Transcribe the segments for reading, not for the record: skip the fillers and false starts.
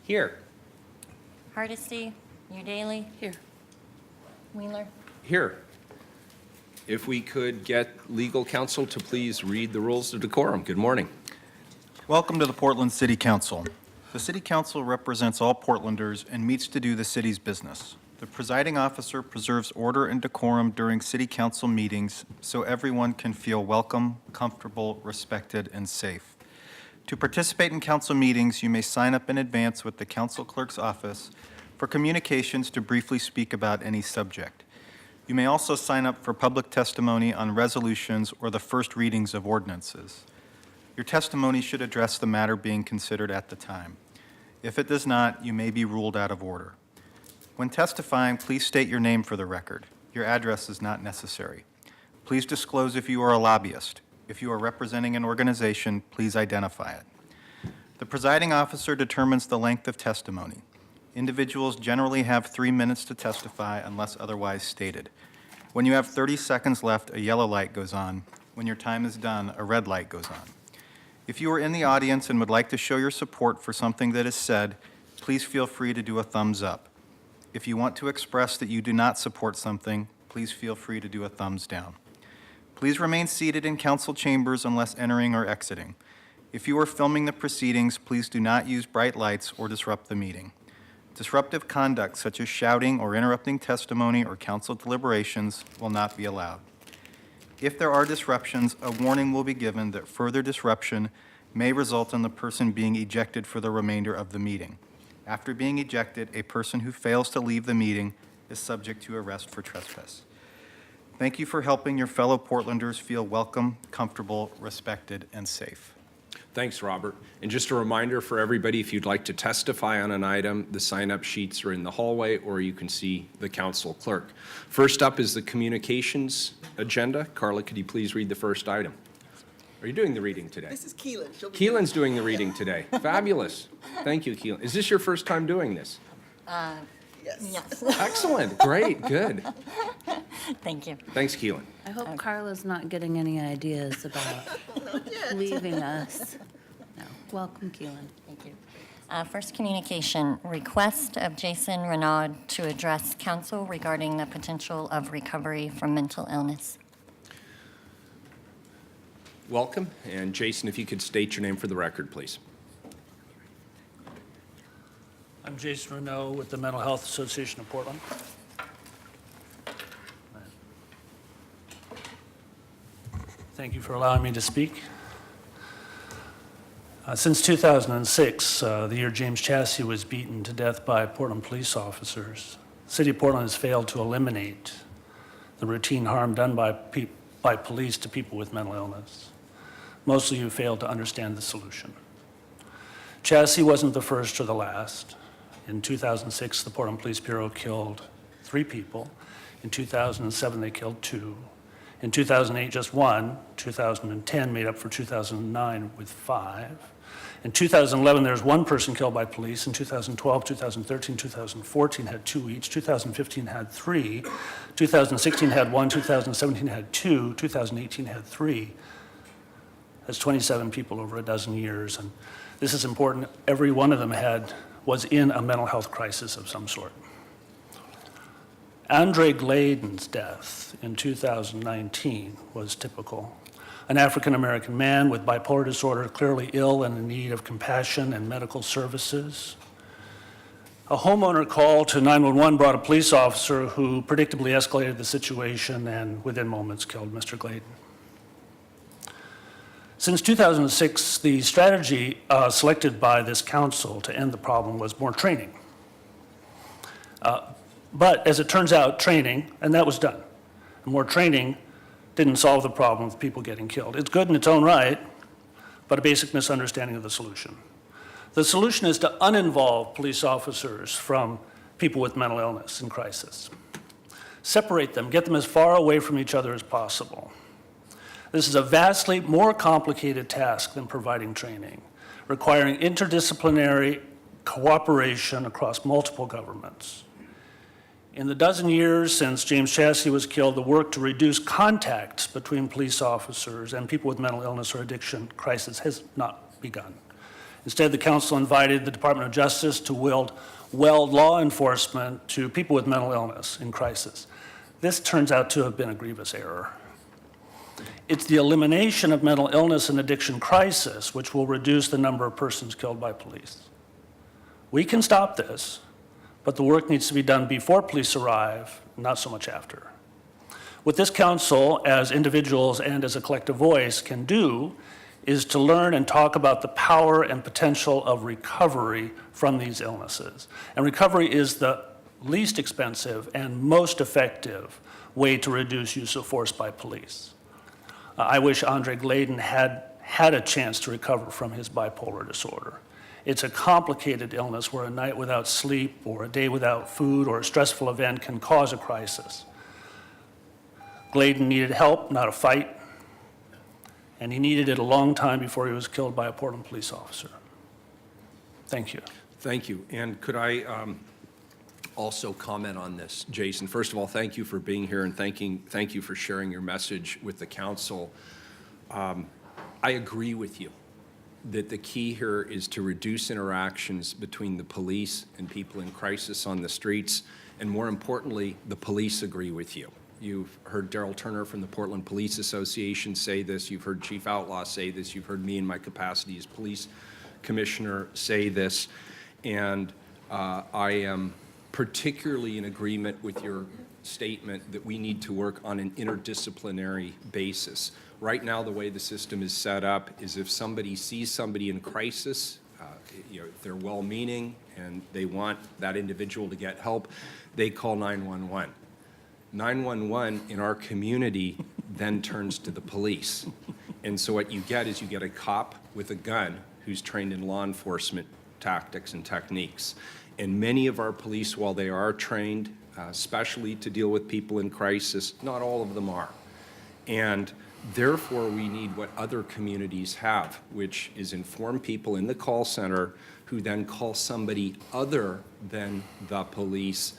Here. Hardesty, Udaly. Here. Wheeler. Here. If we could get legal counsel to please read the rules of decorum. Good morning. Welcome to the Portland City Council. The City Council represents all Portlanders and meets to do the city's business. The presiding officer preserves order and decorum during City Council meetings so everyone can feel welcome, comfortable, respected, and safe. To participate in council meetings, you may sign up in advance with the council clerk's office for communications to briefly speak about any subject. You may also sign up for public testimony on resolutions or the first readings of ordinances. Your testimony should address the matter being considered at the time. If it does not, you may be ruled out of order. When testifying, please state your name for the record. Your address is not necessary. Please disclose if you are a lobbyist. If you are representing an organization, please identify it. The presiding officer determines the length of testimony. Individuals generally have 3 minutes to testify unless otherwise stated. When you have 30 seconds left, a yellow light goes on. When your time is done, a red light goes on. If you are in the audience and would like to show your support for something that is said, please feel free to do a thumbs up. If you want to express that you do not support something, please feel free to do a thumbs down. Please remain seated in council chambers unless entering or exiting. If you are filming the proceedings, please do not use bright lights or disrupt the meeting. Disruptive conduct such as shouting or interrupting testimony or council deliberations will not be allowed. If there are disruptions, a warning will be given that further disruption may result in the person being ejected for the remainder of the meeting. After being ejected, a person who fails to leave the meeting is subject to arrest for trespass. Thank you for helping your fellow Portlanders feel welcome, comfortable, respected, and safe. Thanks, Robert. And just a reminder for everybody, if you'd like to testify on an item, the sign-up sheets are in the hallway, or you can see the council clerk. First up is the communications agenda. Carla, could you please read the first item? Are you doing the reading today? This is Keelan. Keelan's doing the reading today. Fabulous. Thank you, Keelan. Is this your first time doing this? Yes. Excellent. Great. Good. Thank you. Thanks, Keelan. I hope Carla's not getting any ideas about leaving us. No. Welcome, Keelan. Thank you. First communication, request of Jason Renaud to address council regarding the potential of recovery from mental illness. Welcome. And Jason, if you could state your name for the record, please. I'm Jason Renaud with the Mental Health Association of Portland. Thank you for allowing me to speak. Since 2006, the year James Chassie was beaten to death by Portland police officers, the City of Portland has failed to eliminate the routine harm done by police to people with mental illness. Most of you failed to understand the solution. Chassie wasn't the first or the last. In 2006, the Portland Police Bureau killed 3 people. In 2007, they killed 2. In 2008, just 1. 2010 made up for 2009 with 5. In 2011, there was 1 person killed by police. In 2012, 2013, 2014 had 2 each. 2015 had 3. 2016 had 1. 2017 had 2. 2018 had 3. That's 27 people over a dozen years. And this is important. Every one of them was in a mental health crisis of some sort. Andre Gladen's death in 2019 was typical. An African-American man with bipolar disorder, clearly ill and in need of compassion and medical services. A homeowner call to 911 brought a police officer who predictably escalated the situation and within moments killed Mr. Gladen. Since 2006, the strategy selected by this council to end the problem was more training. But as it turns out, training, and that was done. More training didn't solve the problem of people getting killed. It's good in its own right, but a basic misunderstanding of the solution. The solution is to uninvolve police officers from people with mental illness and crisis. Separate them, get them as far away from each other as possible. This is a vastly more complicated task than providing training, requiring interdisciplinary cooperation across multiple governments. In the dozen years since James Chassie was killed, the work to reduce contacts between police officers and people with mental illness or addiction crisis has not begun. Instead, the council invited the Department of Justice to weld law enforcement to people with mental illness in crisis. This turns out to have been a grievous error. It's the elimination of mental illness and addiction crisis which will reduce the number of persons killed by police. We can stop this, but the work needs to be done before police arrive, not so much after. What this council, as individuals and as a collective voice, can do is to learn and talk about the power and potential of recovery from these illnesses. And recovery is the least expensive and most effective way to reduce use of force by police. I wish Andre Gladen had a chance to recover from his bipolar disorder. It's a complicated illness where a night without sleep or a day without food or a stressful event can cause a crisis. Gladen needed help, not a fight, and he needed it a long time before he was killed by a Portland police officer. Thank you. Thank you. And could I also comment on this, Jason? First of all, thank you for being here and thank you for sharing your message with the council. I agree with you that the key here is to reduce interactions between the police and people in crisis on the streets, and more importantly, the police agree with you. You've heard Daryl Turner from the Portland Police Association say this. You've heard Chief Outlaw say this. You've heard me in my capacity as police commissioner say this. And I am particularly in agreement with your statement that we need to work on an interdisciplinary basis. Right now, the way the system is set up is if somebody sees somebody in crisis, if they're well-meaning and they want that individual to get help, they call 911. 911 in our community then turns to the police. And so what you get is you get a cop with a gun who's trained in law enforcement tactics and techniques. And many of our police, while they are trained especially to deal with people in crisis, not all of them are. And therefore, we need what other communities have, which is inform people in the call center who then call somebody other than the police,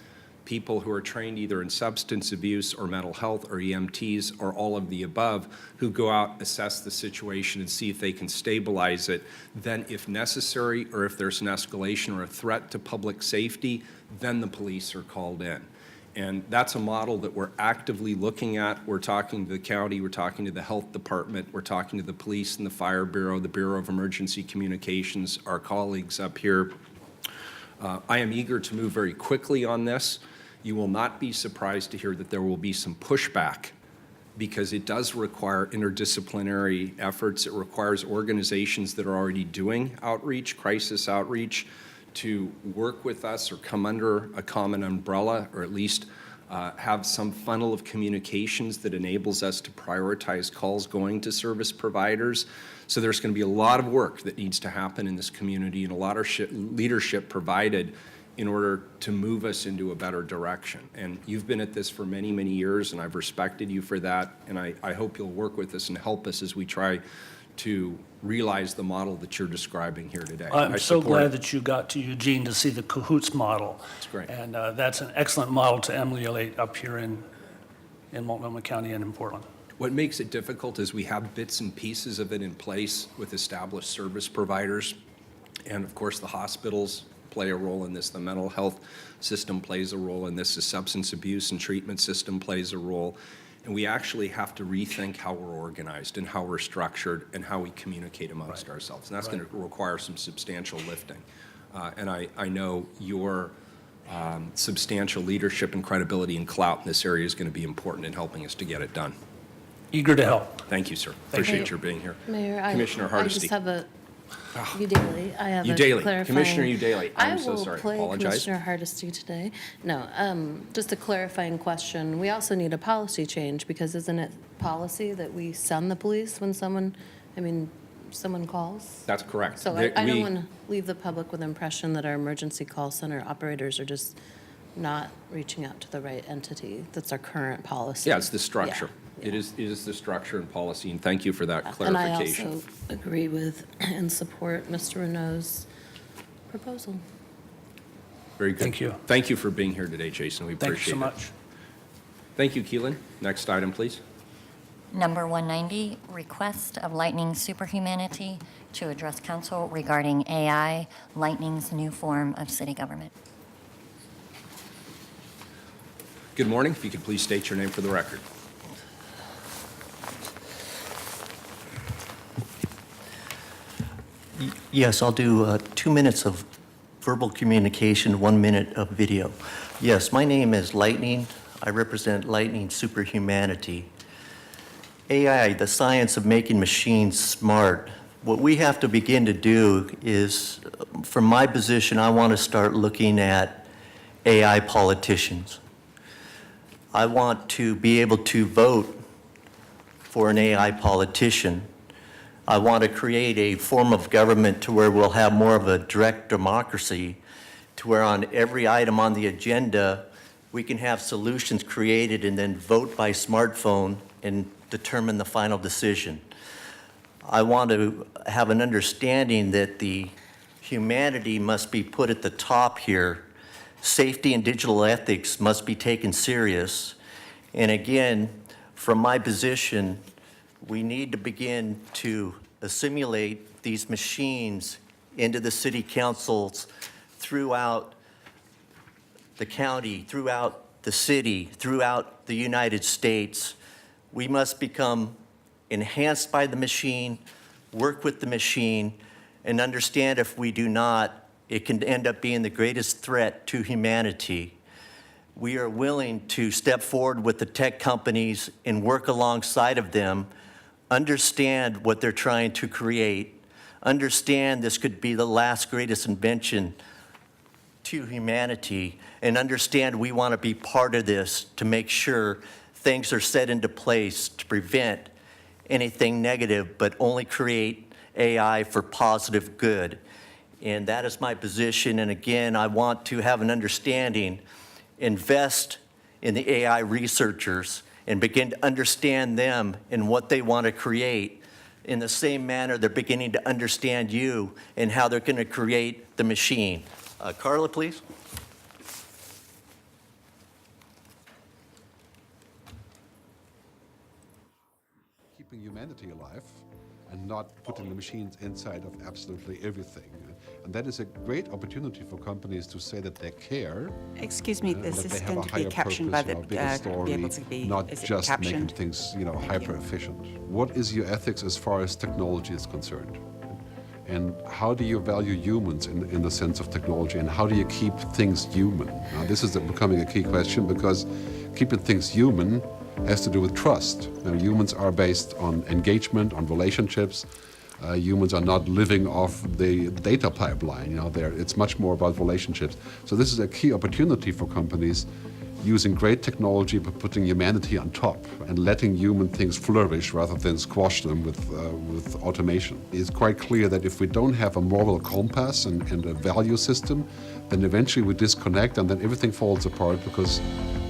people who are trained either in substance abuse or mental health or EMTs or all of the above, who go out, assess the situation, and see if they can stabilize it. Then, if necessary, or if there's an escalation or a threat to public safety, then the police are called in. And that's a model that we're actively looking at. We're talking to the county, we're talking to the health department, we're talking to the police and the fire bureau, the Bureau of Emergency Communications, our colleagues up here. I am eager to move very quickly on this. You will not be surprised to hear that there will be some pushback because it does require interdisciplinary efforts. It requires organizations that are already doing outreach, crisis outreach, to work with us or come under a common umbrella, or at least have some funnel of communications that enables us to prioritize calls going to service providers. So there's going to be a lot of work that needs to happen in this community and a lot of leadership provided in order to move us into a better direction. And you've been at this for many, many years, and I've respected you for that. And I hope you'll work with us and help us as we try to realize the model that you're describing here today. I'm I so support glad it. that you got to Eugene to see the Cahoots model. That's great. And that's an excellent model to emulate up here in Multnomah County and in Portland. What makes it difficult is we have bits and pieces of it in place with established service providers. And of course, the hospitals play a role in this. The mental health system plays a role in this. The substance abuse and treatment system plays a role. And we actually have to rethink how we're organized and how we're structured and how we communicate amongst ourselves. And that's going to require some substantial lifting. And I know your substantial leadership and credibility and clout in this area is going to be important in helping us to get it done. Eager to help. Thank you, sir. Appreciate your being here. Mayor, Commissioner I Hardesty. just have a, Udaly, I have a Udaly. clarifying. Commissioner Udaly. I'm so sorry. I will play Apologize. Commissioner Hardesty today. No, just a clarifying question. We also need a policy change because isn't it policy that we send the police when someone calls? That's correct. So I don't want to leave the public with the impression that our emergency call center operators are just not reaching out to the right entity. That's our current policy. Yeah, it's the structure. Yeah. It is the structure and policy, and thank you for that And I clarification. also agree with and support Mr. Renault's proposal. Very good. Thank you. Thank you for being here today, Jason. We Thank you appreciate so it. much. Thank you, Keelan. Next item, please. Number 190, request of Lightning Superhumanity to address council regarding AI, Lightning's new form of city government. Good morning. If you could please state your name for the record. Yes, I'll do 2 minutes of verbal communication, 1 minute of video. Yes, my name is Lightning. I represent Lightning Superhumanity. AI, the science of making machines smart. What we have to begin to do is, from my position, I want to start looking at AI politicians. I want to be able to vote for an AI politician. I want to create a form of government to where we'll have more of a direct democracy, to where on every item on the agenda, we can have solutions created and then vote by smartphone and determine the final decision. I want to have an understanding that the humanity must be put at the top here. Safety and digital ethics must be taken serious. And again, from my position, we need to begin to assimilate these machines into the city councils throughout the county, throughout the city, throughout the United States. We must become enhanced by the machine, work with the machine, and understand if we do not, it can end up being the greatest threat to humanity. We are willing to step forward with the tech companies and work alongside of them, understand what they're trying to create, understand this could be the last greatest invention to humanity, and understand we want to be part of this to make sure things are set into place to prevent anything negative, but only create AI for positive good. And that is my position. And again, I want to have an understanding, invest in the AI researchers and begin to understand them and what they want to create. In the same manner, they're beginning to understand you and how they're going to create the machine. Carla, please. Keeping humanity alive and not putting the machines inside of absolutely everything. And that is a great opportunity for companies to say that they care. Excuse me, that this they is have going a to be higher captioned by purpose, the, a bigger story, be able to be, not is it just making captioned? things, hyper efficient. What is your ethics as far as technology is concerned? And how do you value humans in the sense of technology, and how do you keep things human? Now, this is becoming a key question, because keeping things human has to do with trust. Now, humans are based on engagement, on relationships. Humans are not living off the data pipeline. It's much more about relationships. So this is a key opportunity for companies using great technology but putting humanity on top and letting human things flourish rather than squash them with automation. It's quite clear that if we don't have a moral compass and a value system, then eventually we disconnect and then everything falls apart because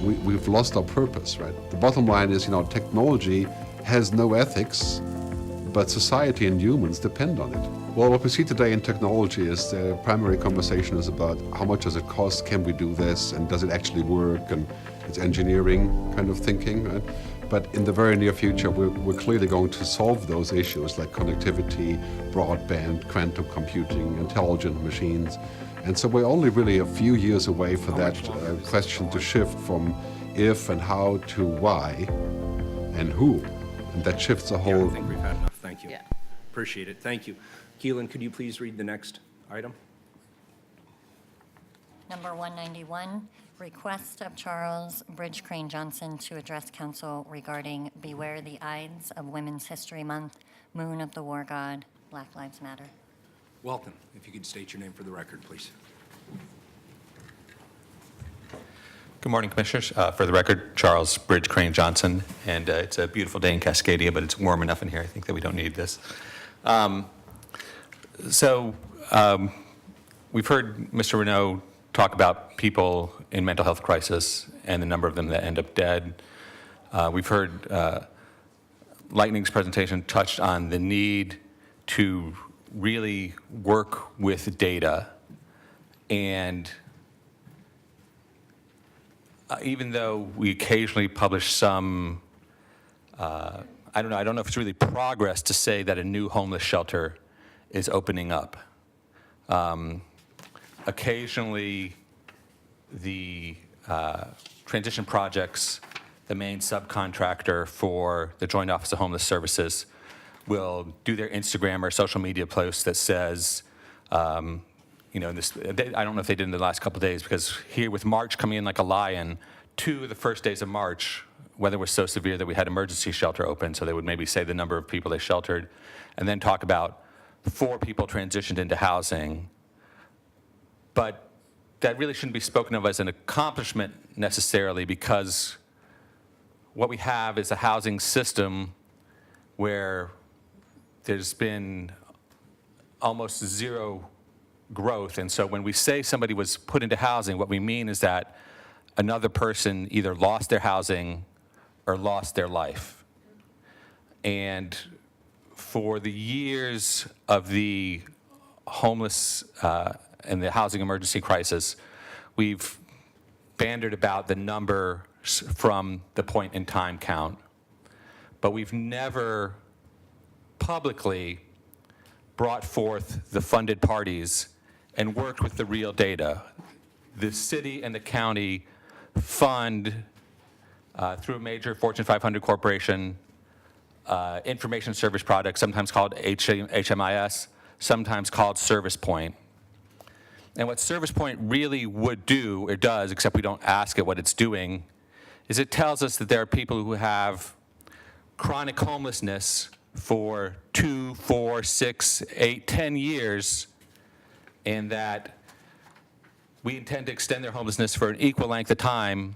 we've lost our purpose, right? The bottom line is, technology has no ethics, but society and humans depend on it. Well, what we see today in technology is the primary conversation is about how much does it cost, can we do this, and does it actually work, and it's engineering kind of thinking, right? But in the very near future, we're clearly going to solve those issues like connectivity, broadband, quantum computing, intelligent machines. And so we're only really a few years away for that question to shift from if and how to why and who. And that shifts a Yeah, whole... I think we've had enough. Thank you. Yeah. Appreciate it. Thank you. Keelan, could you please read the next item? Number 191, request of Charles Bridge Crane Johnson to address council regarding Beware the Ides of Women's History Month, Moon of the War God, Black Lives Matter. Welcome. If you could state your name for the record, please. Good morning, Commissioners. For the record, Charles Bridge Crane Johnson, and it's a beautiful day in Cascadia, but it's warm enough in here, I think, that we don't need this. We've heard Mr. Renaud talk about people in mental health crisis and the number of them that end up dead. We've heard Lightning's presentation touched on the need to really work with data, and even though we occasionally publish some, I don't know if it's really progress to say that a new homeless shelter is opening up. Occasionally, the Transition Projects, the main subcontractor for the Joint Office of Homeless Services, will do their Instagram or social media post that says, I don't know if they did in the last couple of days, because here with March coming in like a lion, 2 of the first days of March, weather was so severe that we had emergency shelter open, so they would maybe say the number of people they sheltered, and then talk about 4 people transitioned into housing. But that really shouldn't be spoken of as an accomplishment necessarily, because what we have is a housing system where there's been almost zero growth. And so when we say somebody was put into housing, what we mean is that another person either lost their housing or lost their life. And for the years of the homeless and the housing emergency crisis, we've bantered about the numbers from the point in time count, but we've never publicly brought forth the funded parties and worked with the real data. The city and the county fund, through a major Fortune 500 corporation, information service product, sometimes called HMIS, sometimes called Service Point. And what Service Point really would do, or does, except we don't ask it what it's doing, is it tells us that there are people who have chronic homelessness for 2, 4, 6, 8, 10 years, and that we intend to extend their homelessness for an equal length of time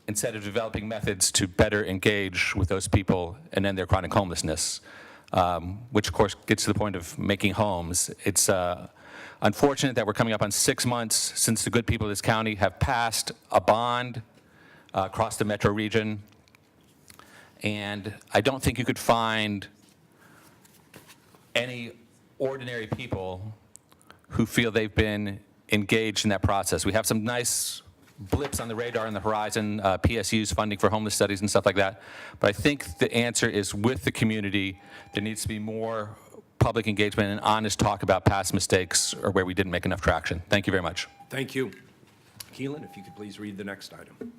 instead of developing methods to better engage with those people and end their chronic homelessness, which of course gets to the point of making homes. It's unfortunate that we're coming up on 6 months since the good people of this county have passed a bond across the metro region. And I don't think you could find any ordinary people who feel they've been engaged in that process. We have some nice blips on the radar on the horizon, PSU's funding for homeless studies and stuff like that. But I think the answer is with the community. There needs to be more public engagement and honest talk about past mistakes or where we didn't make enough traction. Thank you very much. Thank you. Keelan, if you could please read the next item.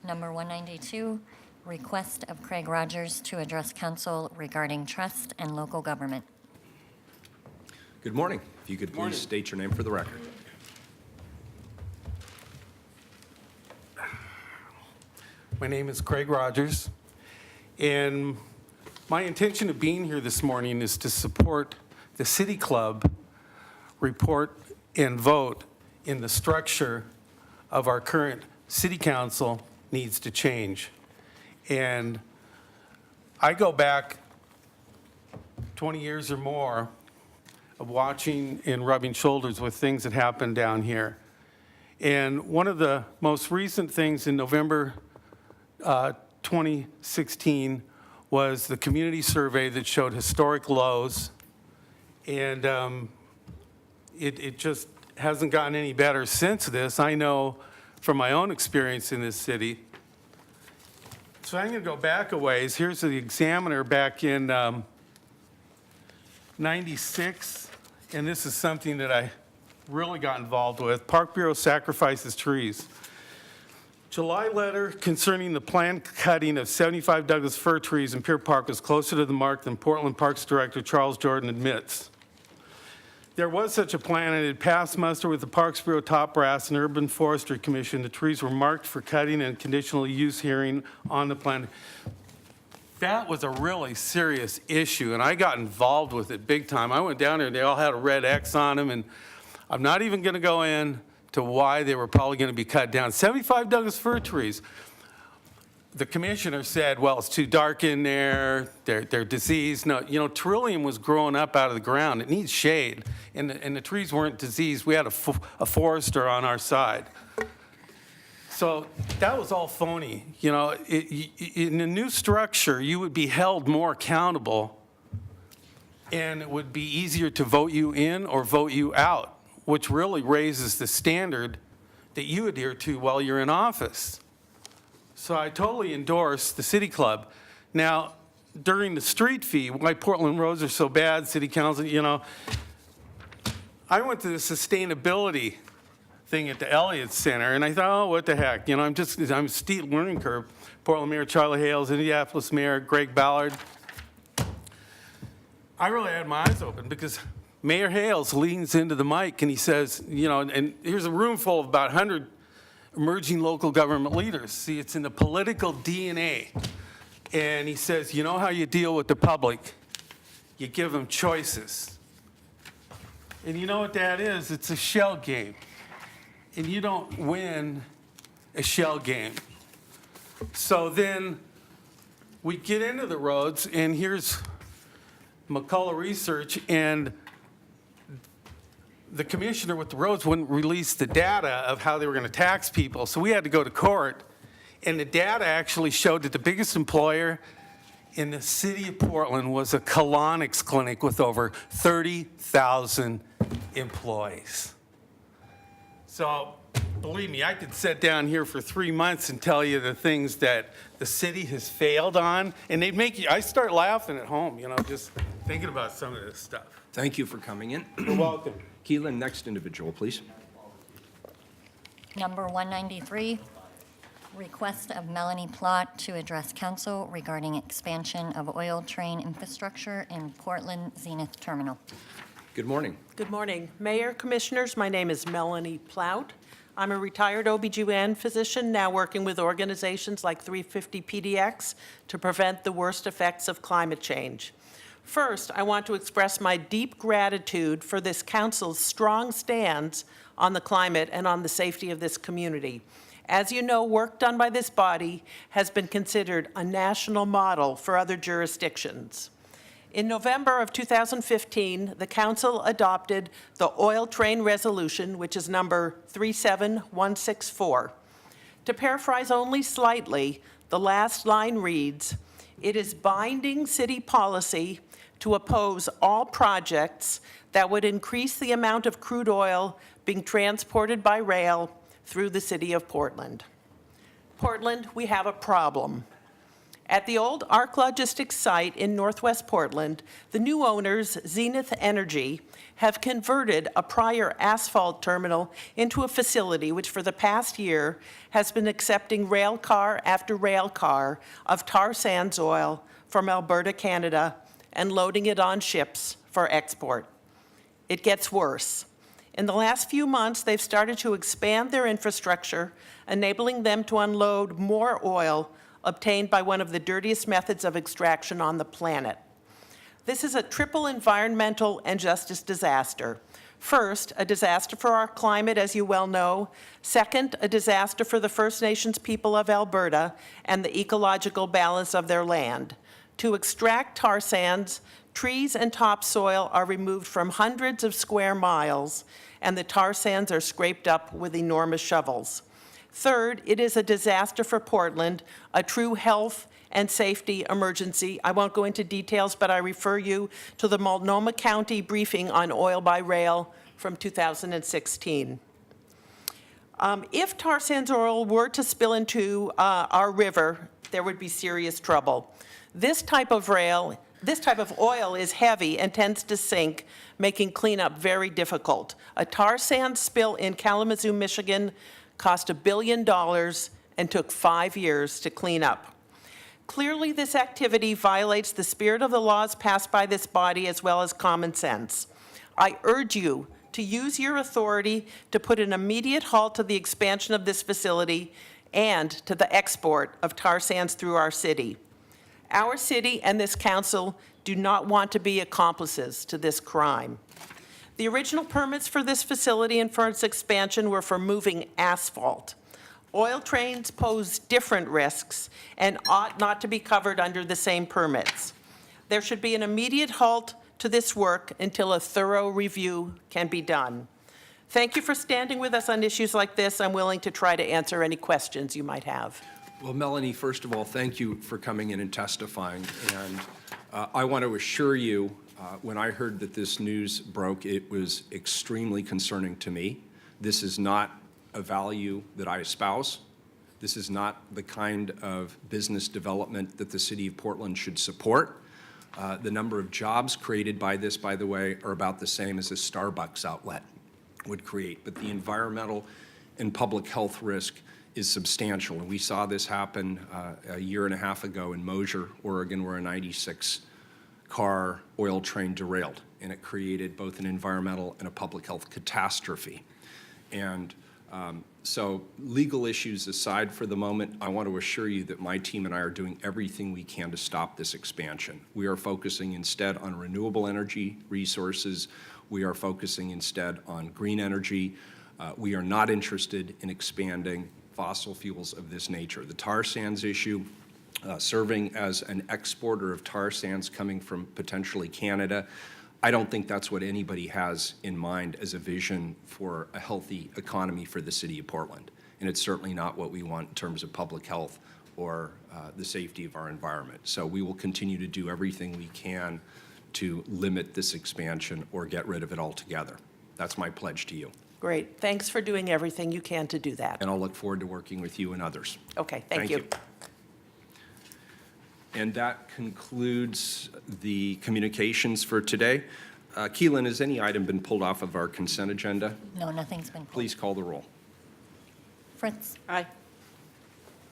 Number 192, request of Craig Rogers to address council regarding trust and local government. Good morning. If you could please state your name for the record. My name is Craig Rogers, and my intention of being here this morning is to support the City Club report and vote in the structure of our current city council needs to change. And I go back 20 years or more of watching and rubbing shoulders with things that happen down here. And one of the most recent things in November 2016 was the community survey that showed historic lows. And it just hasn't gotten any better since this. I know from my own experience in this city. So I'm going to go back a ways. Here's the Examiner back in 96. And this is something that I really got involved with. Park Bureau sacrifices trees. July letter concerning the planned cutting of 75 Douglas fir trees in Pier Park was closer to the mark than Portland Parks Director Charles Jordan admits. There was such a plan, and it passed muster with the Parks Bureau top brass and Urban Forestry Commission. The trees were marked for cutting and conditional use hearing on the plan. That was a really serious issue, and I got involved with it big time. I went down there, and they all had a red X on them, and I'm not even going to go in to why they were probably going to be cut down. 75 Douglas fir trees. The commissioner said, well, it's too dark in there, they're diseased. No, Trillium was growing up out of the ground. It needs shade, and the trees weren't diseased. We had a forester on our side. So that was all phony. In a new structure, you would be held more accountable, and it would be easier to vote you in or vote you out, which really raises the standard that you adhere to while you're in office. So I totally endorse the City Club. Now, during the street fee, why Portland roads are so bad, city council, you know, I went to the sustainability thing at the Elliott Center, and I thought, oh, what the heck, you know, I'm a steep learning curve. Portland Mayor Charlie Hales, Indianapolis Mayor Greg Ballard. I really had my eyes open because Mayor Hales leans into the mic and he says, you know, and here's a room full of about 100 emerging local government leaders. See, it's in the political DNA. And he says, you know how you deal with the public? You give them choices. And you know what that is? It's a shell game. And you don't win a shell game. So then we get into the roads, and here's McCullough Research, and the commissioner with the roads wouldn't release the data of how they were going to tax people. So we had to go to court, and the data actually showed that the biggest employer in the city of Portland was a colonics clinic with over 30,000 employees. So believe me, I could sit down here for 3 months and tell you the things that the city has failed on, and they'd make you, I start laughing at home, you know, just thinking about some of this stuff. Thank you for coming in. You're welcome. Keelan, next individual, please. Number 193, request of Melanie Plott to address council regarding expansion of oil train infrastructure in Portland Zenith Terminal. Good morning. Good morning. Mayor, Commissioners, my name is Melanie Plout. I'm a retired OBGYN physician now working with organizations like 350 PDX to prevent the worst effects of climate change. First, I want to express my deep gratitude for this council's strong stance on the climate and on the safety of this community. As you know, work done by this body has been considered a national model for other jurisdictions. In November of 2015, the council adopted the Oil Train Resolution, which is number 37164. To paraphrase only slightly, the last line reads, "It is binding city policy to oppose all projects that would increase the amount of crude oil being transported by rail through the city of Portland." Portland, we have a problem. At the old ARC Logistics site in Northwest Portland, the new owners, Zenith Energy, have converted a prior asphalt terminal into a facility which for the past year has been accepting rail car after rail car of tar sands oil from Alberta, Canada, and loading it on ships for export. It gets worse. In the last few months, they've started to expand their infrastructure, enabling them to unload more oil obtained by one of the dirtiest methods of extraction on the planet. This is a triple environmental and justice disaster. First, a disaster for our climate, as you well know. Second, a disaster for the First Nations people of Alberta and the ecological balance of their land. To extract tar sands, trees and topsoil are removed from hundreds of square miles, and the tar sands are scraped up with enormous shovels. Third, it is a disaster for Portland, a true health and safety emergency. I won't go into details, but I refer you to the Multnomah County briefing on oil by rail from 2016. If tar sands oil were to spill into our river, there would be serious trouble. This type of oil is heavy and tends to sink, making cleanup very difficult. A tar sand spill in Kalamazoo, Michigan cost $1 billion and took 5 years to clean up. Clearly, this activity violates the spirit of the laws passed by this body as well as common sense. I urge you to use your authority to put an immediate halt to the expansion of this facility and to the export of tar sands through our city. Our city and this council do not want to be accomplices to this crime. The original permits for this facility and for its expansion were for moving asphalt. Oil trains pose different risks and ought not to be covered under the same permits. There should be an immediate halt to this work until a thorough review can be done. Thank you for standing with us on issues like this. I'm willing to try to answer any questions you might have. Well, Melanie, first of all, thank you for coming in and testifying. And I want to assure you, when I heard that this news broke, it was extremely concerning to me. This is not a value that I espouse. This is not the kind of business development that the city of Portland should support. The number of jobs created by this, by the way, are about the same as a Starbucks outlet would create. But the environmental and public health risk is substantial. And we saw this happen a year and a half ago in Mosier, Oregon, where a 96-car oil train derailed. And it created both an environmental and a public health catastrophe. And so legal issues aside for the moment, I want to assure you that my team and I are doing everything we can to stop this expansion. We are focusing instead on renewable energy resources. We are focusing instead on green energy. We are not interested in expanding fossil fuels of this nature. The tar sands issue, serving as an exporter of tar sands coming from potentially Canada, I don't think that's what anybody has in mind as a vision for a healthy economy for the city of Portland. And it's certainly not what we want in terms of public health or the safety of our environment. So we will continue to do everything we can to limit this expansion or get rid of it altogether. That's my pledge to you. Great. Thanks for doing everything you can to do that. And I'll look forward to working with you and others. Okay, thank you. And that concludes the communications for today. Keelan, has any item been pulled off of our consent agenda? No, nothing's been pulled. Please call the roll. Fritz? Aye.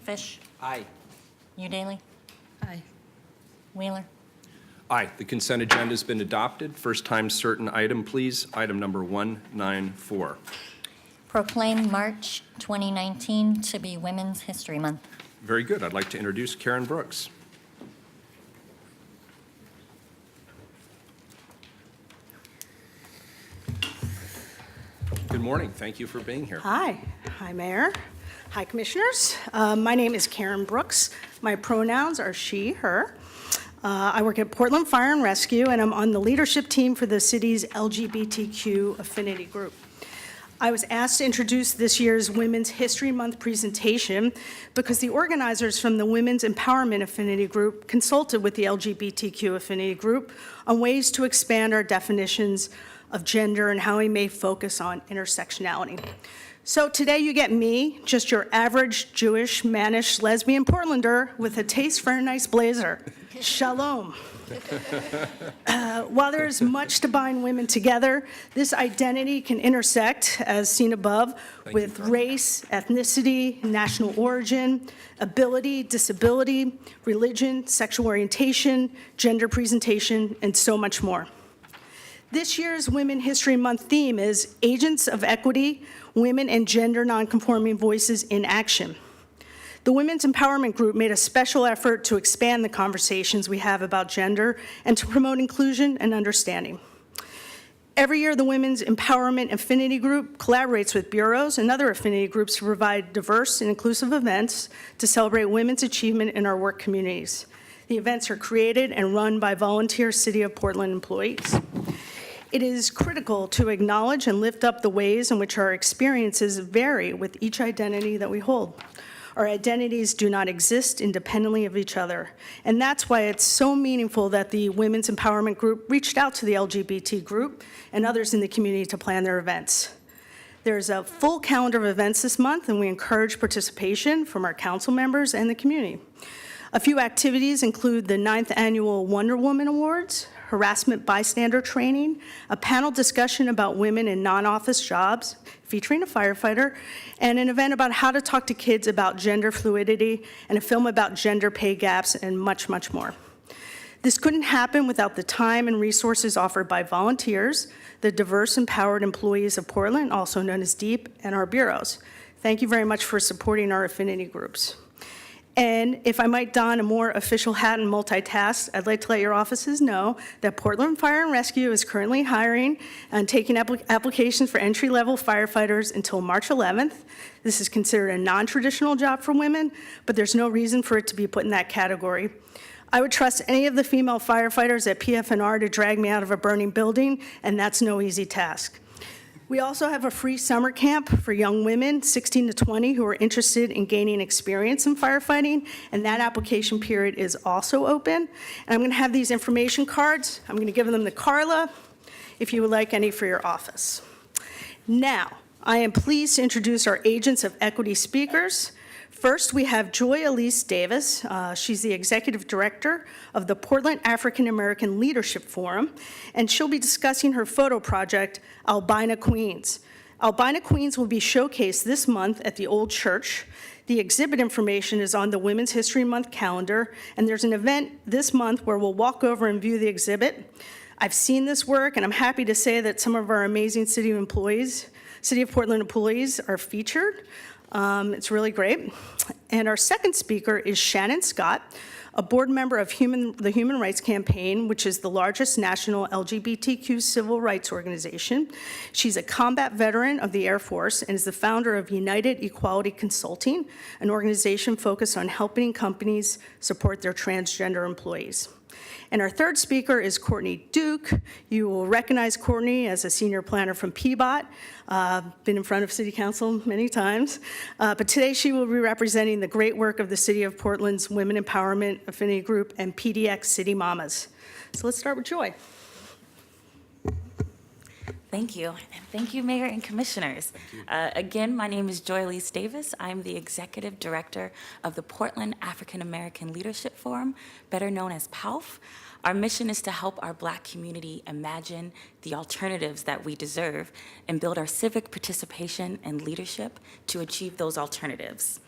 Fish? Aye. Udaly? Aye. Wheeler? Aye. The consent agenda has been adopted. First time certain item, please. Item number 194. Proclaim March 2019 to be Women's History Month. Very good. I'd like to introduce Karen Brooks. Good morning. Thank you for being here. Hi. Hi, Mayor. Hi, Commissioners. My name is Karen Brooks. My pronouns are she, her. I work at Portland Fire and Rescue, and I'm on the leadership team for the city's LGBTQ affinity group. I was asked to introduce this year's Women's History Month presentation because the organizers from the Women's Empowerment Affinity Group consulted with the LGBTQ affinity group on ways to expand our definitions of gender and how we may focus on intersectionality. So today you get me, just your average Jewish, mannish, lesbian Portlander with a taste for a nice blazer. Shalom. While there is much to bind women together, this identity can intersect, as seen above, with race, ethnicity, national origin, ability, disability, religion, sexual orientation, gender presentation, and so much more. This year's Women History Month theme is Agents of Equity, Women and Gender Nonconforming Voices in Action. The Women's Empowerment Group made a special effort to expand the conversations we have about gender and to promote inclusion and understanding. Every year, the Women's Empowerment Affinity Group collaborates with bureaus and other affinity groups to provide diverse and inclusive events to celebrate women's achievement in our work communities. The events are created and run by volunteer City of Portland employees. It is critical to acknowledge and lift up the ways in which our experiences vary with each identity that we hold. Our identities do not exist independently of each other, and that's why it's so meaningful that the Women's Empowerment Group reached out to the LGBT group and others in the community to plan their events. There's a full calendar of events this month, and we encourage participation from our council members and the community. A few activities include the 9th Annual Wonder Woman Awards, harassment bystander training, a panel discussion about women in non-office jobs featuring a firefighter, and an event about how to talk to kids about gender fluidity, and a film about gender pay gaps, and much, much more. This couldn't happen without the time and resources offered by volunteers, the diverse, empowered employees of Portland, also known as DEEP, and our bureaus. Thank you very much for supporting our affinity groups. And if I might don a more official hat and multitask, I'd like to let your offices know that Portland Fire and Rescue is currently hiring and taking applications for entry-level firefighters until March 11th. This is considered a non-traditional job for women, but there's no reason for it to be put in that category. I would trust any of the female firefighters at PF&R to drag me out of a burning building, and that's no easy task. We also have a free summer camp for young women, 16 to 20, who are interested in gaining experience in firefighting, and that application period is also open. And I'm going to have these information cards. I'm going to give them to Carla, if you would like any for your office. Now, I am pleased to introduce our Agents of Equity speakers. First, we have Joy Elise Davis. She's the Executive Director of the Portland African American Leadership Forum, and she'll be discussing her photo project, Albina Queens. Albina Queens will be showcased this month at the Old Church. The exhibit information is on the Women's History Month calendar, and there's an event this month where we'll walk over and view the exhibit. I've seen this work, and I'm happy to say that some of our amazing City of Portland employees are featured. It's really great. And our second speaker is Shannon Scott, a board member of the Human Rights Campaign, which is the largest national LGBTQ civil rights organization. She's a combat veteran of the Air Force and is the founder of United Equality Consulting, an organization focused on helping companies support their transgender employees. And our third speaker is Courtney Duke. You will recognize Courtney as a senior planner from PBOT, been in front of City Council many times. But today she will be representing the great work of the City of Portland's Women Empowerment Affinity Group and PDX City Mamas. So let's start with Joy. Thank you. And thank you, Mayor and Commissioners. Again, my name is Joy Elise Davis. I'm the Executive Director of the Portland African American Leadership Forum, better known as PALF. Our mission is to help our Black community imagine the alternatives that we deserve and build our civic participation and leadership to achieve those alternatives.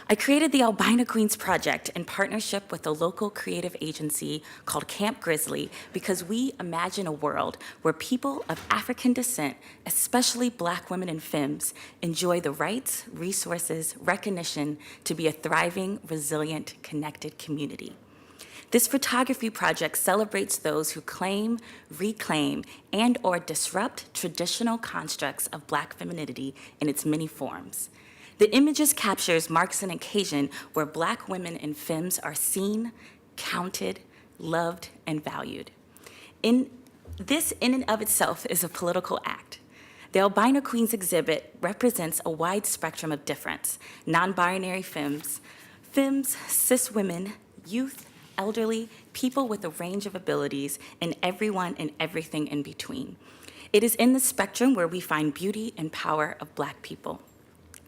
I created the Albina Queens Project in partnership with a local creative agency called Camp Grizzly because we imagine a world where people of African descent, especially Black women and femmes, enjoy the rights, resources, recognition to be a thriving, resilient, connected community. This photography project celebrates those who claim, reclaim, and/or disrupt traditional constructs of Black femininity in its many forms. The images captures marks an occasion where Black women and femmes are seen, counted, loved, and valued. This in and of itself is a political act. The Albina Queens exhibit represents a wide spectrum of difference: non-binary femmes, cis women, youth, elderly, people with a range of abilities, and everyone and everything in between. It is in the spectrum where we find beauty and power of Black people.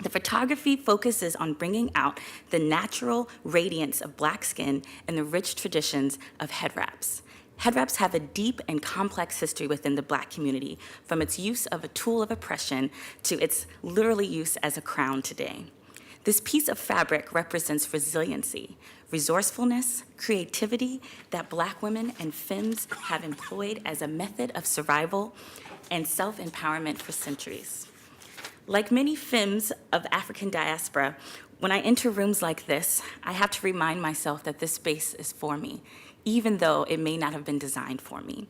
The photography focuses on bringing out the natural radiance of Black skin and the rich traditions of head wraps. Head wraps have a deep and complex history within the Black community, from its use of a tool of oppression to its literally use as a crown today. This piece of fabric represents resiliency, resourcefulness, creativity that Black women and femmes have employed as a method of survival and self-empowerment for centuries. Like many femmes of African diaspora, when I enter rooms like this, I have to remind myself that this space is for me, even though it may not have been designed for me.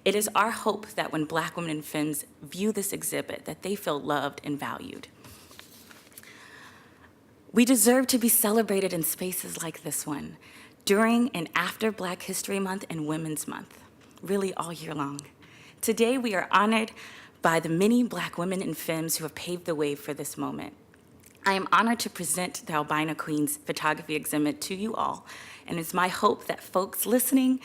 It is our hope that when Black women and femmes view this exhibit, that they feel loved and valued. We deserve to be celebrated in spaces like this one, during and after Black History Month and Women's Month, really all year long. Today, we are honored by the many Black women and femmes who have paved the way for this moment. I am honored to present the Albina Queens photography exhibit to you all, and it's my hope that folks listening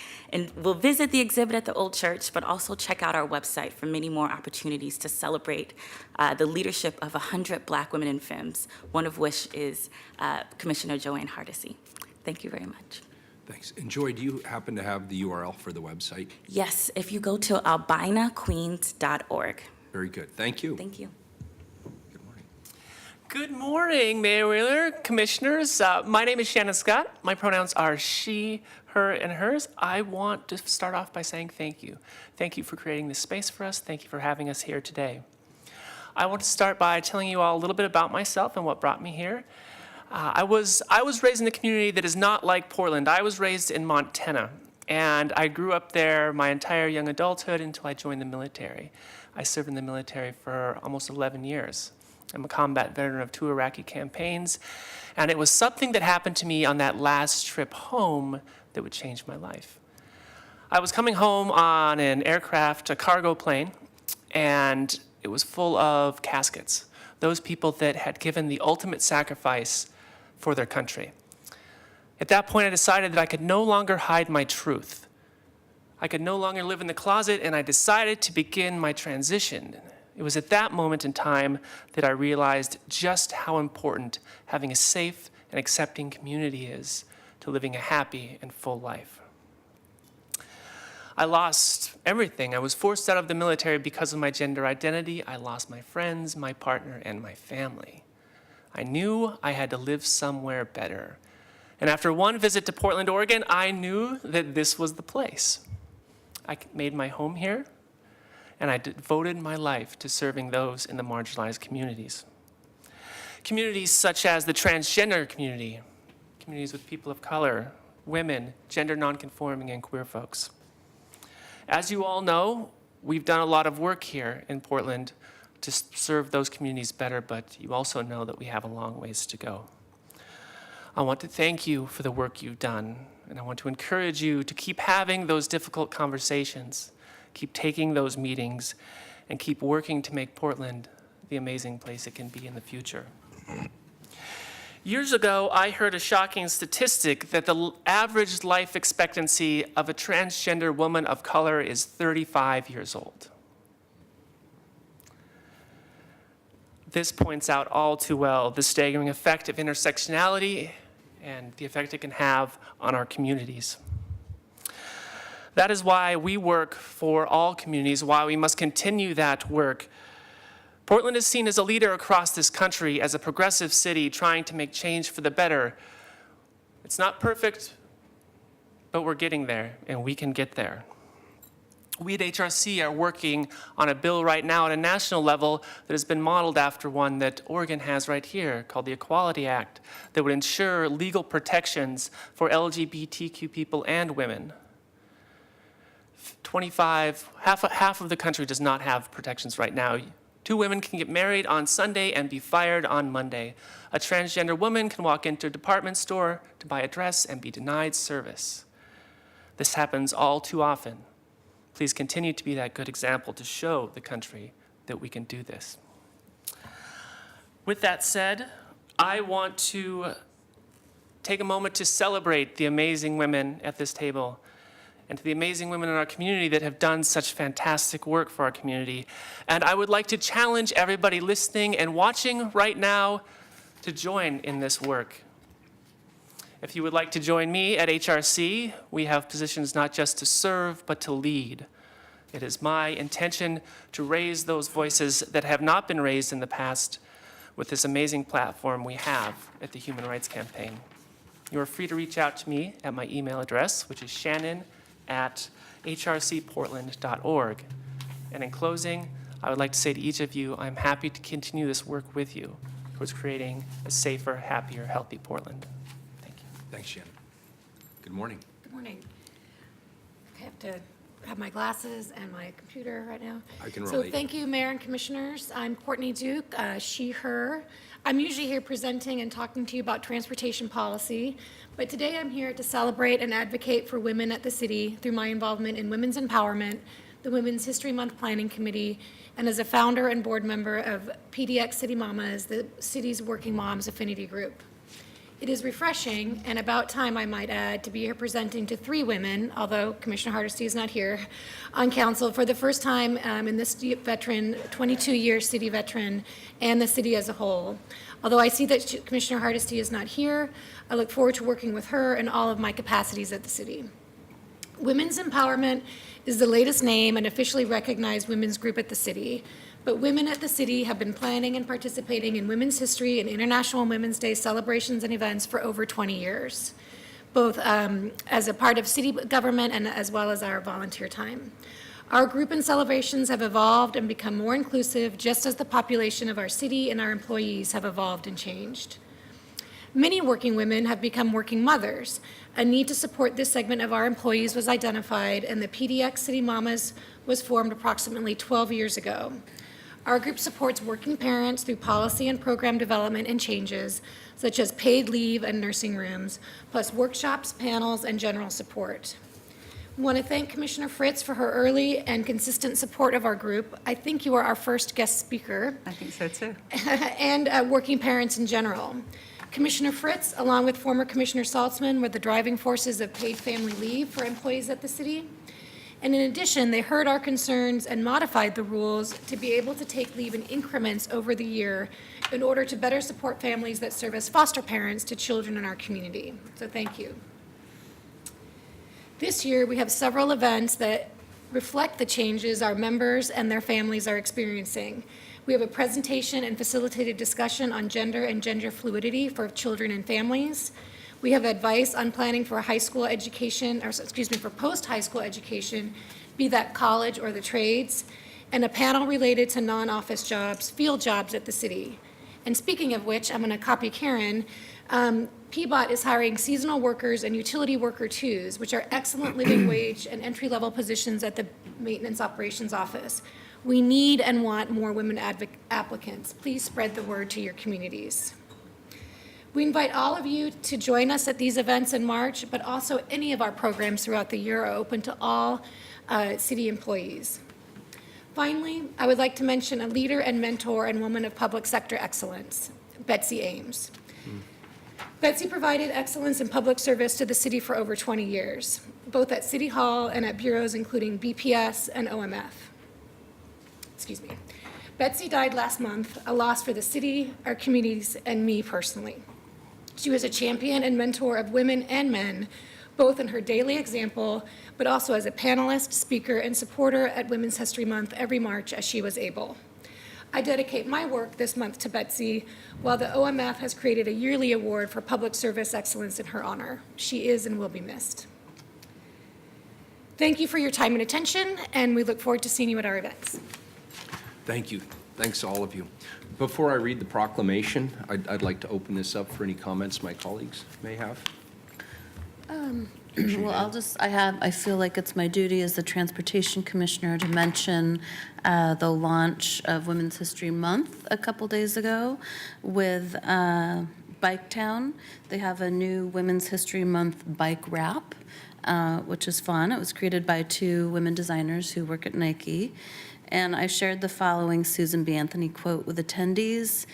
will visit the exhibit at the Old Church, but also check out our website for many more opportunities to celebrate the leadership of 100 Black women and femmes, one of which is Commissioner Joanne Hardesty. Thank you very much. Thanks. And Joy, do you happen to have the URL for the website? Yes, if you go to albinaqueens.org. Very good. Thank you. Thank you. Good morning. Good morning, Mayor Wheeler, Commissioners. My name is Shannon Scott. My pronouns are she, her, and hers. I want to start off by saying thank you. Thank you for creating this space for us. Thank you for having us here today. I want to start by telling you all a little bit about myself and what brought me here. I was raised in a community that is not like Portland. I was raised in Montana, and I grew up there my entire young adulthood until I joined the military. I served in the military for almost 11 years. I'm a combat veteran of 2 Iraqi campaigns, and it was something that happened to me on that last trip home that would change my life. I was coming home on an aircraft, a cargo plane, and it was full of caskets, those people that had given the ultimate sacrifice for their country. At that point, I decided that I could no longer hide my truth. I could no longer live in the closet, and I decided to begin my transition. It was at that moment in time that I realized just how important having a safe and accepting community is to living a happy and full life. I lost everything. I was forced out of the military because of my gender identity. I lost my friends, my partner, and my family. I knew I had to live somewhere better. And after one visit to Portland, Oregon, I knew that this was the place. I made my home here, and I devoted my life to serving those in the marginalized communities. Communities such as the transgender community, communities with people of color, women, gender nonconforming, and queer folks. As you all know, we've done a lot of work here in Portland to serve those communities better, but you also know that we have a long ways to go. I want to thank you for the work you've done, and I want to encourage you to keep having those difficult conversations, keep taking those meetings, and keep working to make Portland the amazing place it can be in the future. Years ago, I heard a shocking statistic that the average life expectancy of a transgender woman of color is 35 years old. This points out all too well the staggering effect of intersectionality and the effect it can have on our communities. That is why we work for all communities, why we must continue that work. Portland is seen as a leader across this country, as a progressive city trying to make change for the better. It's not perfect, but we're getting there, and we can get there. We at HRC are working on a bill right now at a national level that has been modeled after one that Oregon has right here, called the Equality Act, that would ensure legal protections for LGBTQ people and women. Half of the country does not have protections right now. 2 women can get married on Sunday and be fired on Monday. A transgender woman can walk into a department store to buy a dress and be denied service. This happens all too often. Please continue to be that good example to show the country that we can do this. With that said, I want to take a moment to celebrate the amazing women at this table and to the amazing women in our community that have done such fantastic work for our community. And I would like to challenge everybody listening and watching right now to join in this work. If you would like to join me at HRC, we have positions not just to serve, but to lead. It is my intention to raise those voices that have not been raised in the past with this amazing platform we have at the Human Rights Campaign. You are free to reach out to me at my email address, which is shannon@hrcportland.org. And in closing, I would like to say to each of you, I'm happy to continue this work with you towards creating a safer, happier, healthy Portland. Thank you. Thanks, Shannon. Good morning. Good morning. I have to have my glasses and my computer right now. I can So relate. thank you, Mayor and Commissioners. I'm Courtney Duke, she, her. I'm usually here presenting and talking to you about transportation policy, but today I'm here to celebrate and advocate for women at the city through my involvement in women's empowerment, the Women's History Month Planning Committee, and as a founder and board member of PDX City Mamas, the city's working moms affinity group. It is refreshing, and about time, I might add, to be here presenting to 3 women, although Commissioner Hardesty is not here, on council for the first time in this veteran, 22-year city veteran, and the city as a whole. Although I see that Commissioner Hardesty is not here, I look forward to working with her in all of my capacities at the city. Women's Empowerment is the latest name and officially recognized women's group at the city. But women at the city have been planning and participating in women's history and International Women's Day celebrations and events for over 20 years, both as a part of city government and as well as our volunteer time. Our group and celebrations have evolved and become more inclusive, just as the population of our city and our employees have evolved and changed. Many working women have become working mothers. A need to support this segment of our employees was identified, and the PDX City Mamas was formed approximately 12 years ago. Our group supports working parents through policy and program development and changes, such as paid leave and nursing rooms, plus workshops, panels, and general support. I want to thank Commissioner Fritz for her early and consistent support of our group. I think you are our first guest speaker. I think so too. And working parents in general. Commissioner Fritz, along with former Commissioner Saltzman, were the driving forces of paid family leave for employees at the city. And in addition, they heard our concerns and modified the rules to be able to take leave in increments over the year in order to better support families that serve as foster parents to children in our community. So thank you. This year, we have several events that reflect the changes our members and their families are experiencing. We have a presentation and facilitated discussion on gender and gender fluidity for children and families. We have advice on planning for high school education, or excuse me, for post-high school education, be that college or the trades, and a panel related to non-office jobs, field jobs at the city. And speaking of which, I'm going to copy Karen. PBOT is hiring seasonal workers and utility worker twos, which are excellent living wage and entry-level positions at the Maintenance Operations Office. We need and want more women applicants. Please spread the word to your communities. We invite all of you to join us at these events in March, but also any of our programs throughout the year are open to all city employees. Finally, I would like to mention a leader and mentor and woman of public sector excellence, Betsy Ames. Betsy provided excellence in public service to the city for over 20 years, both at City Hall and at bureaus including BPS and OMF. Excuse me. Betsy died last month, a loss for the city, our communities, and me personally. She was a champion and mentor of women and men, both in her daily example, but also as a panelist, speaker, and supporter at Women's History Month every March as she was able. I dedicate my work this month to Betsy, while the OMF has created a yearly award for public service excellence in her honor. She is and will be missed. Thank you for your time and attention, and we look forward to seeing you at our events. Thank you. Thanks to all of you. Before I read the proclamation, I'd like to open this up for any comments my colleagues may have. Well, I feel like it's my duty as the Transportation Commissioner to mention the launch of Women's History Month a couple days ago with Bike Town. They have a new Women's History Month bike wrap, which is fun. It was created by two women designers who work at Nike. And I shared the following Susan B. Anthony quote with attendees,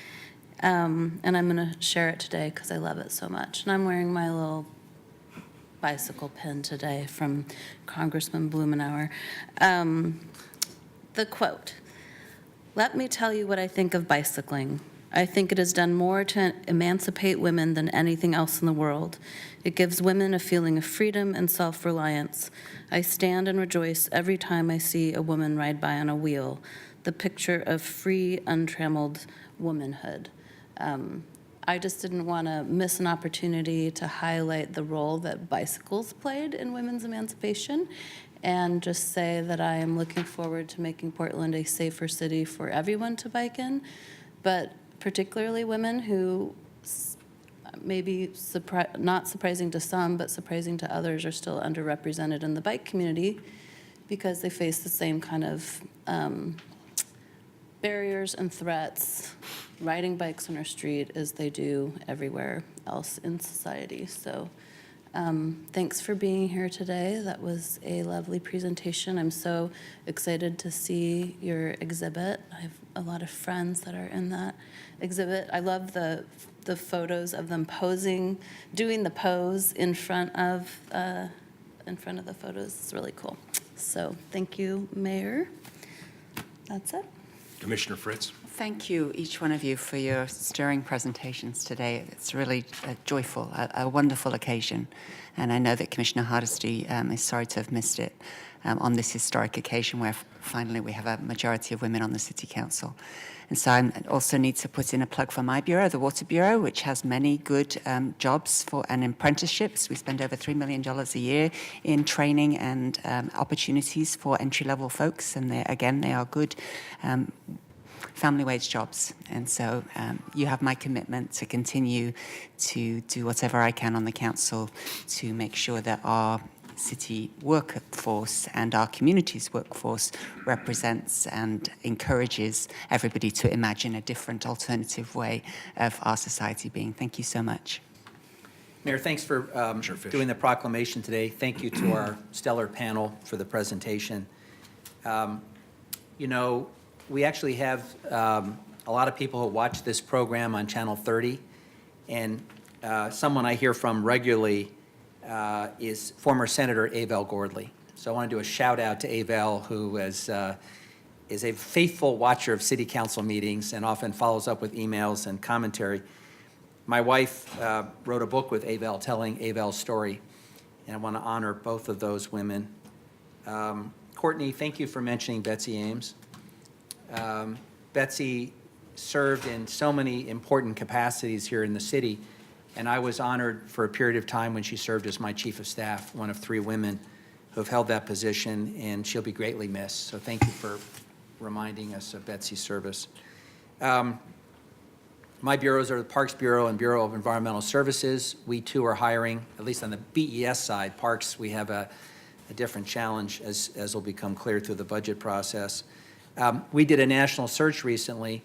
and I'm going to share it today because I love it so much. And I'm wearing my little bicycle pin today from Congressman Blumenauer. The quote, "Let me tell you what I think of bicycling. I think it has done more to emancipate women than anything else in the world. It gives women a feeling of freedom and self-reliance. I stand and rejoice every time I see a woman ride by on a wheel, the picture of free, untrammeled womanhood." I just didn't want to miss an opportunity to highlight the role that bicycles played in women's emancipation, and just say that I am looking forward to making Portland a safer city for everyone to bike in, but particularly women who maybe not surprising to some, but surprising to others, are still underrepresented in the bike community because they face the same kind of barriers and threats riding bikes on our street as they do everywhere else in society. So thanks for being here today. That was a lovely presentation. I'm so excited to see your exhibit. I have a lot of friends that are in that exhibit. I love the photos of them posing, doing the pose in front of the photos. It's really cool. So thank you, Mayor. That's it. Commissioner Fritz. Thank you, each one of you, for your stirring presentations today. It's really joyful, a wonderful occasion. And I know that Commissioner Hardesty is sorry to have missed it on this historic occasion where finally we have a majority of women on the City Council. And so I also need to put in a plug for my bureau, the Water Bureau, which has many good jobs and apprenticeships. We spend over $3 million a year in training and opportunities for entry-level folks. And they are good family wage jobs. And so you have my commitment to continue to do whatever I can on the council to make sure that our city workforce and our community's workforce represents and encourages everybody to imagine a different alternative way of our society being. Thank you so much. Mayor, thanks for doing the proclamation today. Thank you to our stellar panel for the presentation. You know, we actually have a lot of people who watch this program on Channel 30, and someone I hear from regularly is former Senator Abel Gordley. So I want to do a shout out to Avell, who is a faithful watcher of city council meetings and often follows up with emails and commentary. My wife wrote a book with Avell telling Avell's story, and I want to honor both of those women. Courtney, thank you for mentioning Betsy Ames. Betsy served in so many important capacities here in the city, and I was honored for a period of time when she served as my chief of staff, one of 3 women who have held that position, and she'll be greatly missed. So thank you for reminding us of Betsy's service. My bureaus are the Parks Bureau and Bureau of Environmental Services. We too are hiring, at least on the BES side. Parks, we have a different challenge, as will become clear through the budget process. We did a national search recently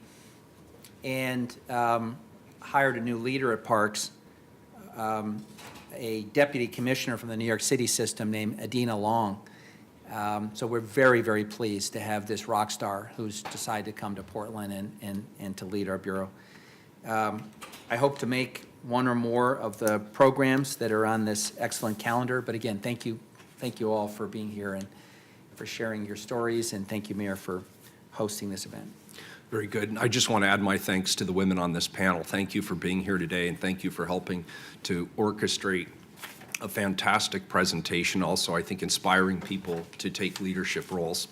and hired a new leader at Parks, a deputy commissioner from the New York City system named Adina Long. So we're very, very pleased to have this rock star who's decided to come to Portland and to lead our bureau. I hope to make one or more of the programs that are on this excellent calendar. But again, thank you all for being here and for sharing your stories. And thank you, Mayor, for hosting this event. Very good. And I just want to add my thanks to the women on this panel. Thank you for being here today, and thank you for helping to orchestrate a fantastic presentation. Also, I think inspiring people to take leadership roles.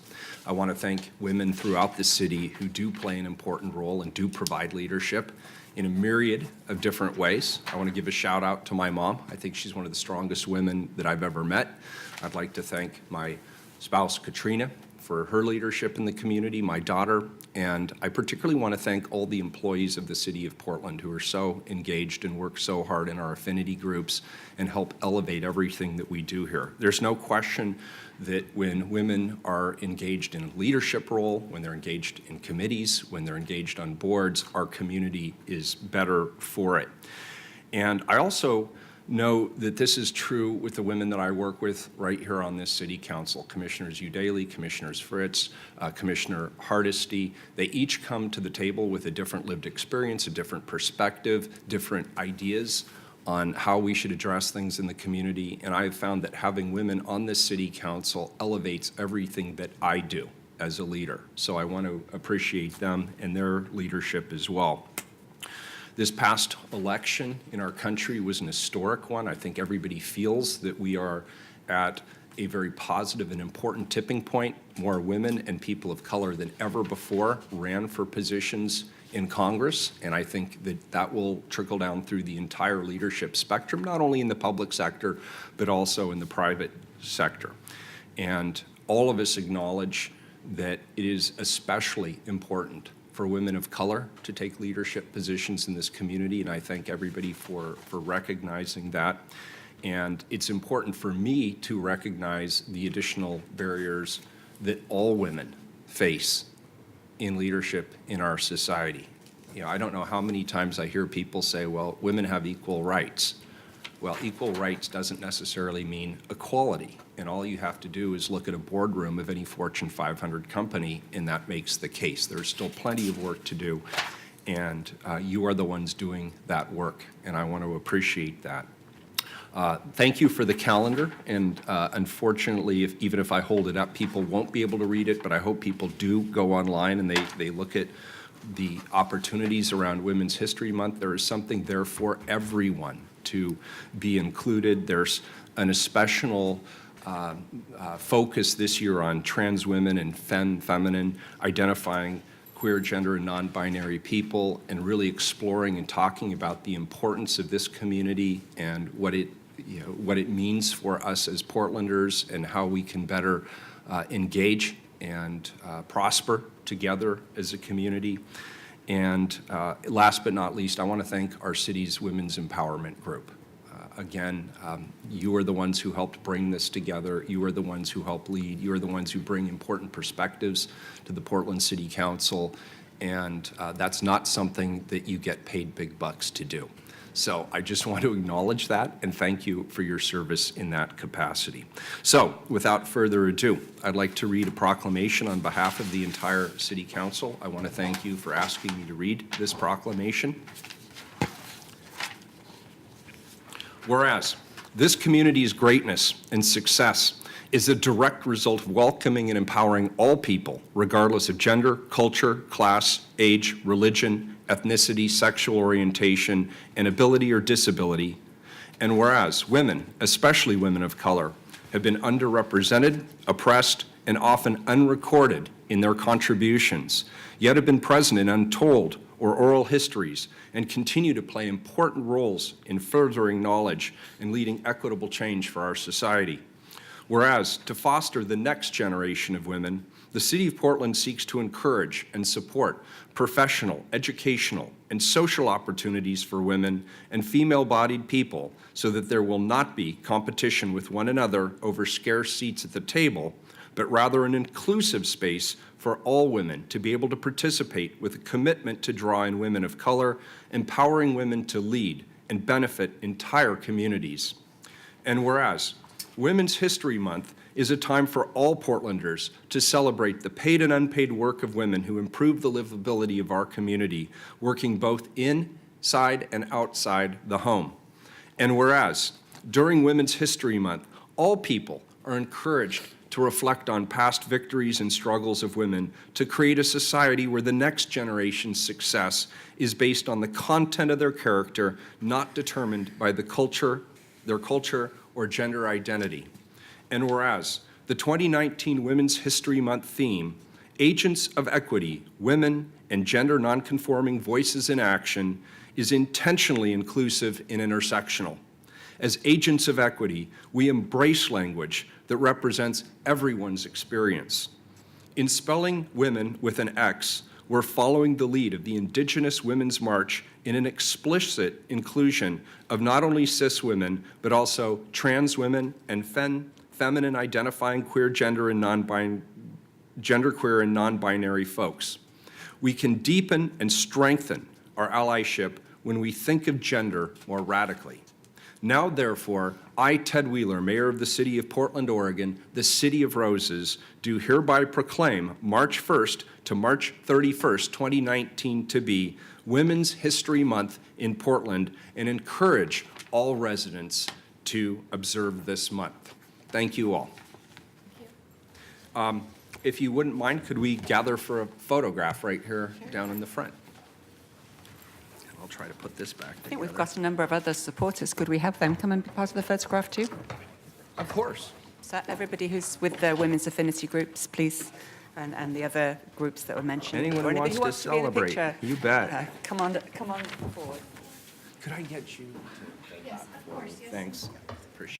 I want to thank women throughout the city who do play an important role and do provide leadership in a myriad of different ways. I want to give a shout out to my mom. I think she's one of the strongest women that I've ever met. I'd like to thank my spouse, Katrina, for her leadership in the community, my daughter, and I particularly want to thank all the employees of the City of Portland who are so engaged and work so hard in our affinity groups and help elevate everything that we do here. There's no question that when women are engaged in a leadership role, when they're engaged in committees, when they're engaged on boards, our community is better for it. And I also know that this is true with the women that I work with right here on this city council, Commissioners Udaley, Commissioners Fritz, Commissioner Hardesty. They each come to the table with a different lived experience, a different perspective, different ideas on how we should address things in the community. And I have found that having women on this city council elevates everything that I do as a leader. So I want to appreciate them and their leadership as well. This past election in our country was an historic one. I think everybody feels that we are at a very positive and important tipping point. More women and people of color than ever before ran for positions in Congress, and I think that that will trickle down through the entire leadership spectrum, not only in the public sector, but also in the private sector. And all of us acknowledge that it is especially important for women of color to take leadership positions in this community, and I thank everybody for recognizing that. And it's important for me to recognize the additional barriers that all women face in leadership in our society. You know, I don't know how many times I hear people say, well, women have equal rights. Well, equal rights doesn't necessarily mean equality. And all you have to do is look at a boardroom of any Fortune 500 company, and that makes the case. There's still plenty of work to do, and you are the ones doing that work, and I want to appreciate that. Thank you for the calendar, and unfortunately, even if I hold it up, people won't be able to read it, but I hope people do go online and they look at the opportunities around Women's History Month. There is something there for everyone to be included. There's an especial focus this year on trans women and feminine, identifying queer, gender, and non-binary people, and really exploring and talking about the importance of this community and what it means for us as Portlanders and how we can better engage and prosper together as a community. And last but not least, I want to thank our city's Women's Empowerment Group. Again, you are the ones who helped bring this together. You are the ones who help lead. You are the ones who bring important perspectives to the Portland City Council, and that's not something that you get paid big bucks to do. So I just want to acknowledge that and thank you for your service in that capacity. So without further ado, I'd like to read a proclamation on behalf of the entire City Council. I want to thank you for asking me to read this proclamation. Whereas this community's greatness and success is a direct result of welcoming and empowering all people, regardless of gender, culture, class, age, religion, ethnicity, sexual orientation, and ability or disability. And whereas women, especially women of color, have been underrepresented, oppressed, and often unrecorded in their contributions, yet have been present in untold or oral histories and continue to play important roles in furthering knowledge and leading equitable change for our society. Whereas, to foster the next generation of women, the City of Portland seeks to encourage and support professional, educational, and social opportunities for women and female-bodied people so that there will not be competition with one another over scarce seats at the table, but rather an inclusive space for all women to be able to participate with a commitment to draw in women of color, empowering women to lead and benefit entire communities. And whereas Women's History Month is a time for all Portlanders to celebrate the paid and unpaid work of women who improve the livability of our community, working both inside and outside the home. And whereas during Women's History Month, all people are encouraged to reflect on past victories and struggles of women to create a society where the next generation's success is based on the content of their character, not determined by their culture or gender identity. And whereas the 2019 Women's History Month theme, Agents of Equity, Women and Gender Nonconforming Voices in Action, is intentionally inclusive and intersectional. As agents of equity, we embrace language that represents everyone's experience. In spelling women with an X, we're following the lead of the Indigenous Women's March in an explicit inclusion of not only cis women, but also trans women and feminine identifying queer gender and genderqueer and non-binary folks. We can deepen and strengthen our allyship when we think of gender more radically. Now, therefore, I, Ted Wheeler, Mayor of the City of Portland, Oregon, the City of Roses, do hereby proclaim March 1st to March 31st, 2019 to be Women's History Month in Portland and encourage all residents to observe this month. Thank you all. If you wouldn't mind, could we gather for a photograph right here down in the front? I'll try to put this back together. I think we've got a number of other supporters. Could we have them come and be part of the photograph too? Of course. So everybody who's with the women's affinity groups, please, and the other groups that were mentioned. Anyone Or who anybody wants to be in a celebrate, picture, you bet. come on forward. Could I get you to? Yes, of course, yes. Thanks. Appreciate it.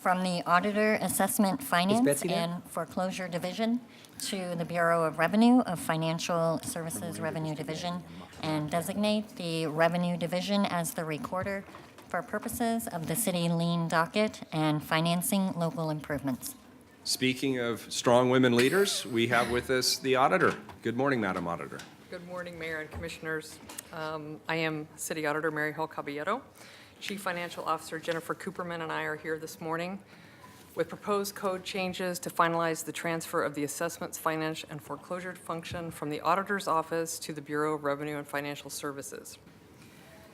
From the Auditor, Assessment, Finance, Betsy there? and Foreclosure Division to the Bureau of Revenue of Financial Services Revenue Division, and designate the Revenue Division as the recorder for purposes of the city lien docket and financing local improvements. Speaking of strong women leaders, we have with us the auditor. Good morning, Madam Auditor. Good morning, Mayor and Commissioners. I am City Auditor Mary Hall Caballero. Chief Financial Officer Jennifer Cooperman and I are here this morning with proposed code changes to finalize the transfer of the assessments, finance, and foreclosure function from the Auditor's Office to the Bureau of Revenue and Financial Services.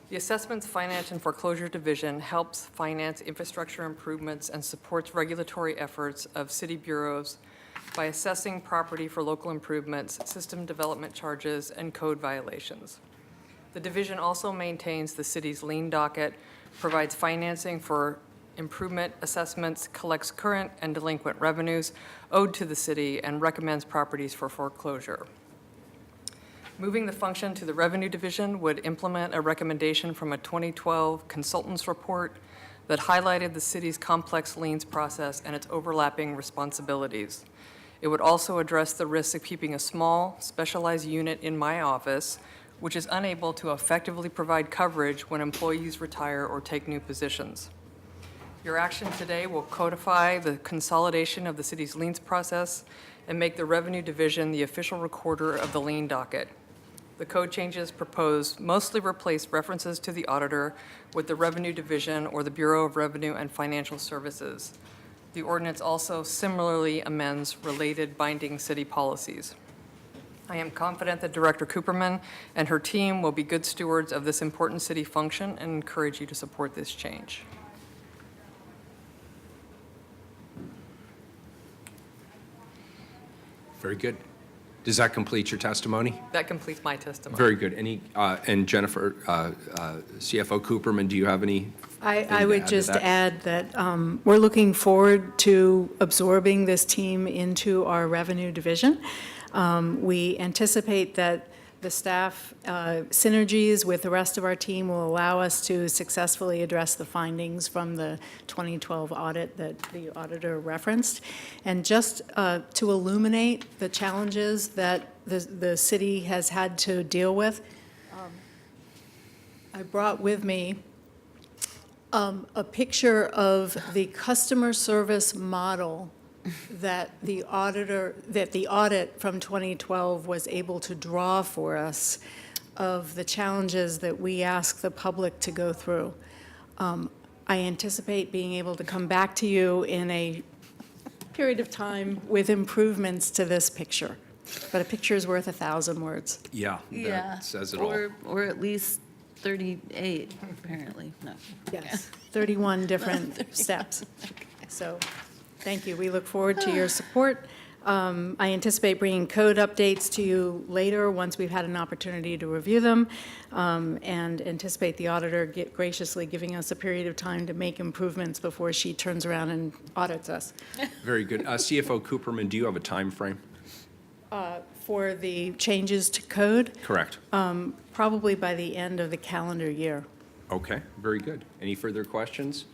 The Assessments, Finance, and Foreclosure Division helps finance infrastructure improvements and supports regulatory efforts of city bureaus by assessing property for local improvements, system development charges, and code violations. The division also maintains the city's lien docket, provides financing for improvement assessments, collects current and delinquent revenues owed to the city, and recommends properties for foreclosure. Moving the function to the Revenue Division would implement a recommendation from a 2012 consultants report that highlighted the city's complex liens process and its overlapping responsibilities. It would also address the risks of keeping a small, specialized unit in my office, which is unable to effectively provide coverage when employees retire or take new positions. Your action today will codify the consolidation of the city's liens process and make the Revenue Division the official recorder of the lien docket. The code changes proposed mostly replace references to the auditor with the Revenue Division or the Bureau of Revenue and Financial Services. The ordinance also similarly amends related binding city policies. I am confident that Director Cooperman and her team will be good stewards of this important city function and encourage you to support this change. Very good. Does that complete your testimony? That completes my testimony. Very good. And Jennifer, CFO Cooperman, do you have any? I would just that? add that we're looking forward to absorbing this team into our Revenue Division. We anticipate that the staff synergies with the rest of our team will allow us to successfully address the findings from the 2012 audit that the auditor referenced. And just to illuminate the challenges that the city has had to deal with, I brought with me a picture of the customer service model that the audit from 2012 was able to draw for us of the challenges that we ask the public to go through. I anticipate being able to come back to you in a period of time with improvements to this picture. But a picture is worth 1,000 words. Yeah, that says it all. Or at least 38, apparently, no. Yes, 31 different steps. So, thank you. We look forward to your support. I anticipate bringing code updates to you later once we've had an opportunity to review them, and anticipate the auditor graciously giving us a period of time to make improvements before she turns around and audits us. Very good. CFO Cooperman, do you have a time frame? For the changes to code, Correct. probably by the end of the calendar year. Okay, very good. Any further questions?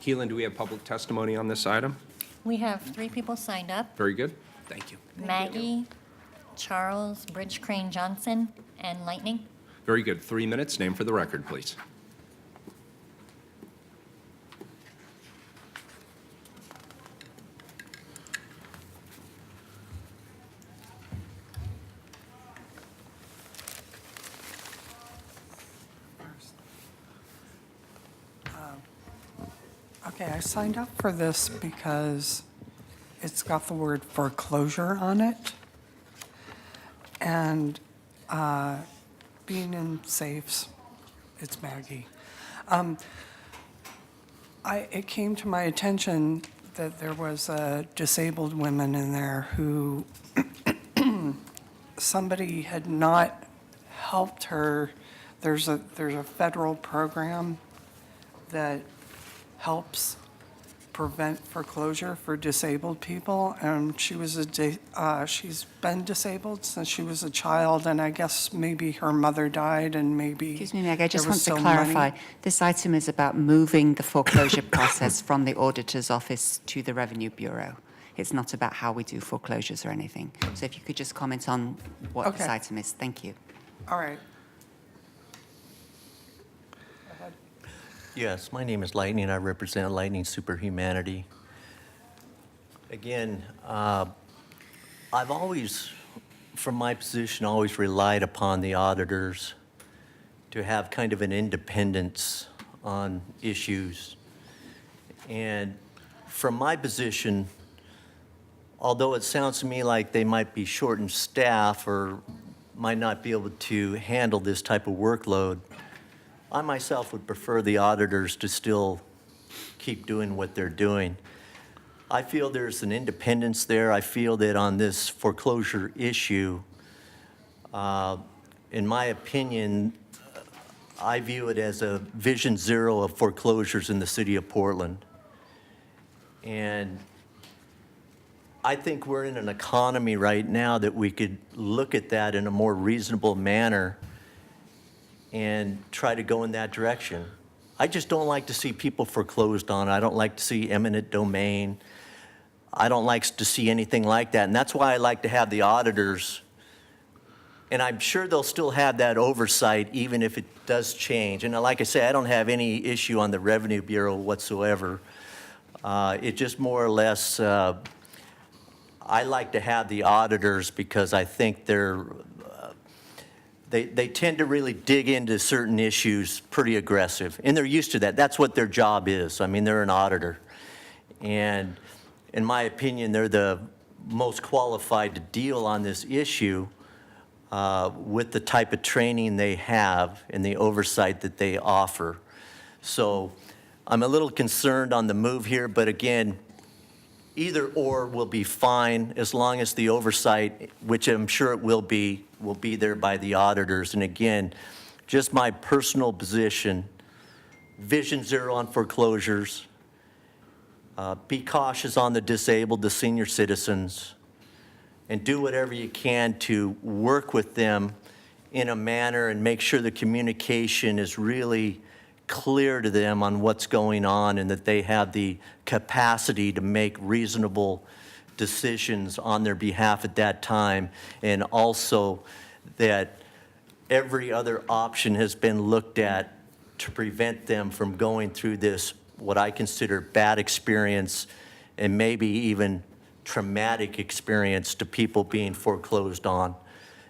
Keelan, do we have public testimony on this item? We have 3 people signed up: Very good. Thank you. Maggie, Charles, Bridge Crane Johnson, and Lightning. Very good. 3 minutes. Name for the record, please. Okay, I signed up for this because it's got the word foreclosure on it. And being in safes, it's Maggie. It came to my attention that there was a disabled woman in there who somebody had not helped her. There's a federal program that helps prevent foreclosure for disabled people, and she's been disabled since she was a child, and I guess maybe her mother died, and maybe Excuse me, Meg, I just there want was to some clarify. money. This item is about moving the foreclosure process from the auditor's office to the Revenue Bureau. It's not about how we do foreclosures or anything. So if you could just comment on what this Okay. item is. Thank you. All right. Yes, my name is Lightning. I represent Lightning Superhumanity. Again, I've always, from my position, always relied upon the auditors to have kind of an independence on issues. And from my position, although it sounds to me like they might be short in staff or might not be able to handle this type of workload, I myself would prefer the auditors to still keep doing what they're doing. I feel there's an independence there. I feel that on this foreclosure issue, in my opinion, I view it as a vision zero of foreclosures in the city of Portland. And I think we're in an economy right now that we could look at that in a more reasonable manner and try to go in that direction. I just don't like to see people foreclosed on. I don't like to see eminent domain. I don't like to see anything like that. And that's why I like to have the auditors. And I'm sure they'll still have that oversight even if it does change. And like I say, I don't have any issue on the Revenue Bureau whatsoever. It just more or less, I like to have the auditors because I think they tend to really dig into certain issues pretty aggressive. And they're used to that. That's what their job is. I mean, they're an auditor. And in my opinion, they're the most qualified to deal on this issue with the type of training they have and the oversight that they offer. So I'm a little concerned on the move here, but again, either or will be fine as long as the oversight, which I'm sure it will be there by the auditors. And again, just my personal position, vision zero on foreclosures, be cautious on the disabled, the senior citizens, and do whatever you can to work with them in a manner and make sure the communication is really clear to them on what's going on and that they have the capacity to make reasonable decisions on their behalf at that time, and also that every other option has been looked at to prevent them from going through this, what I consider bad experience and maybe even traumatic experience to people being foreclosed on.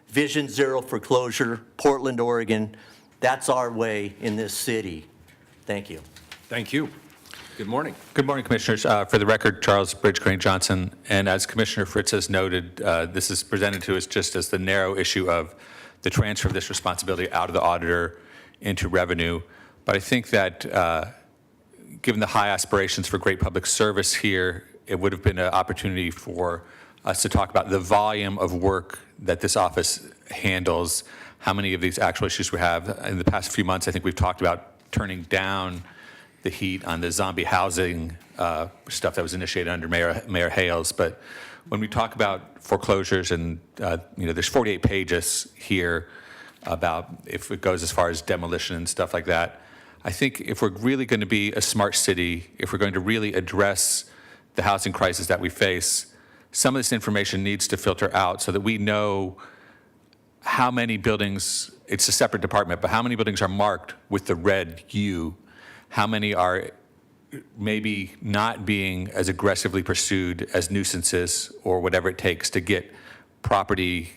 Vision Zero Foreclosure, Portland, Oregon, that's our way in this city. Thank you. Thank you. Good morning. Good morning, Commissioners. For the record, Charles Bridge Crane Johnson. And as Commissioner Fritz has noted, this is presented to us just as the narrow issue of the transfer of this responsibility out of the auditor into revenue. But I think that given the high aspirations for great public service here, it would have been an opportunity for us to talk about the volume of work that this office handles, how many of these actual issues we have. In the past few months, I think we've talked about turning down the heat on the zombie housing stuff that was initiated under Mayor Hales. But when we talk about foreclosures and, there's 48 pages here about if it goes as far as demolition and stuff like that. I think if we're really going to be a smart city, if we're going to really address the housing crisis that we face, some of this information needs to filter out so that we know how many buildings, it's a separate department, but how many buildings are marked with the red U? How many are maybe not being as aggressively pursued as nuisances or whatever it takes to get property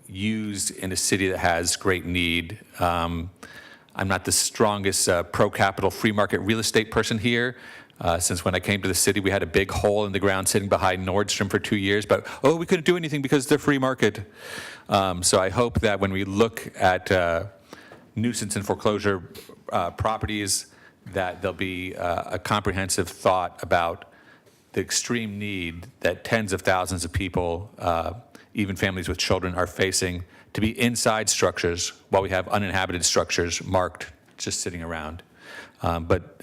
used in a city that has great need? I'm not the strongest pro-capital free market real estate person here. Since when I came to the city, we had a big hole in the ground sitting behind Nordstrom for 2 years, but, we couldn't do anything because they're free market. So I hope that when we look at nuisance and foreclosure properties, that there'll be a comprehensive thought about the extreme need that tens of thousands of people, even families with children, are facing to be inside structures while we have uninhabited structures marked just sitting around. But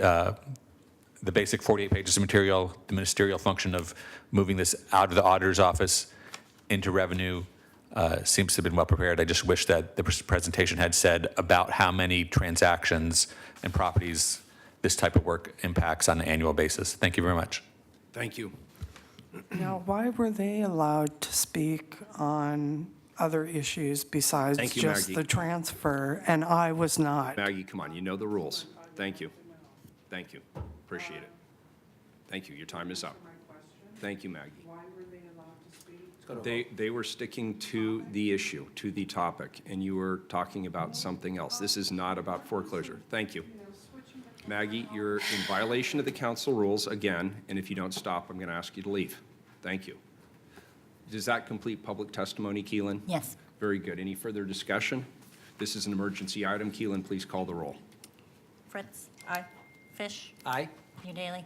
the basic 48 pages of material, the ministerial function of moving this out of the auditor's office into revenue seems to have been well prepared. I just wish that the presentation had said about how many transactions and properties this type of work impacts on an annual basis. Thank you very much. Thank you. Now, why were they allowed to speak on other issues besides Thank you, just Maggie. the transfer, and I was not? Maggie, come on, you know the rules. Thank you. Thank you. Appreciate it. Thank you. Your time is up. Thank you, Maggie. Why were they allowed to speak? They were sticking to the issue, to the topic, and you were talking about something else. This is not about foreclosure. Thank you. Maggie, you're in violation of the council rules again, and if you don't stop, I'm going to ask you to leave. Thank you. Does that complete public testimony, Keelan? Yes. Very good. Any further discussion? This is an emergency item. Keelan, please call the roll. Fritz? Aye. Fish? Aye. Udaly?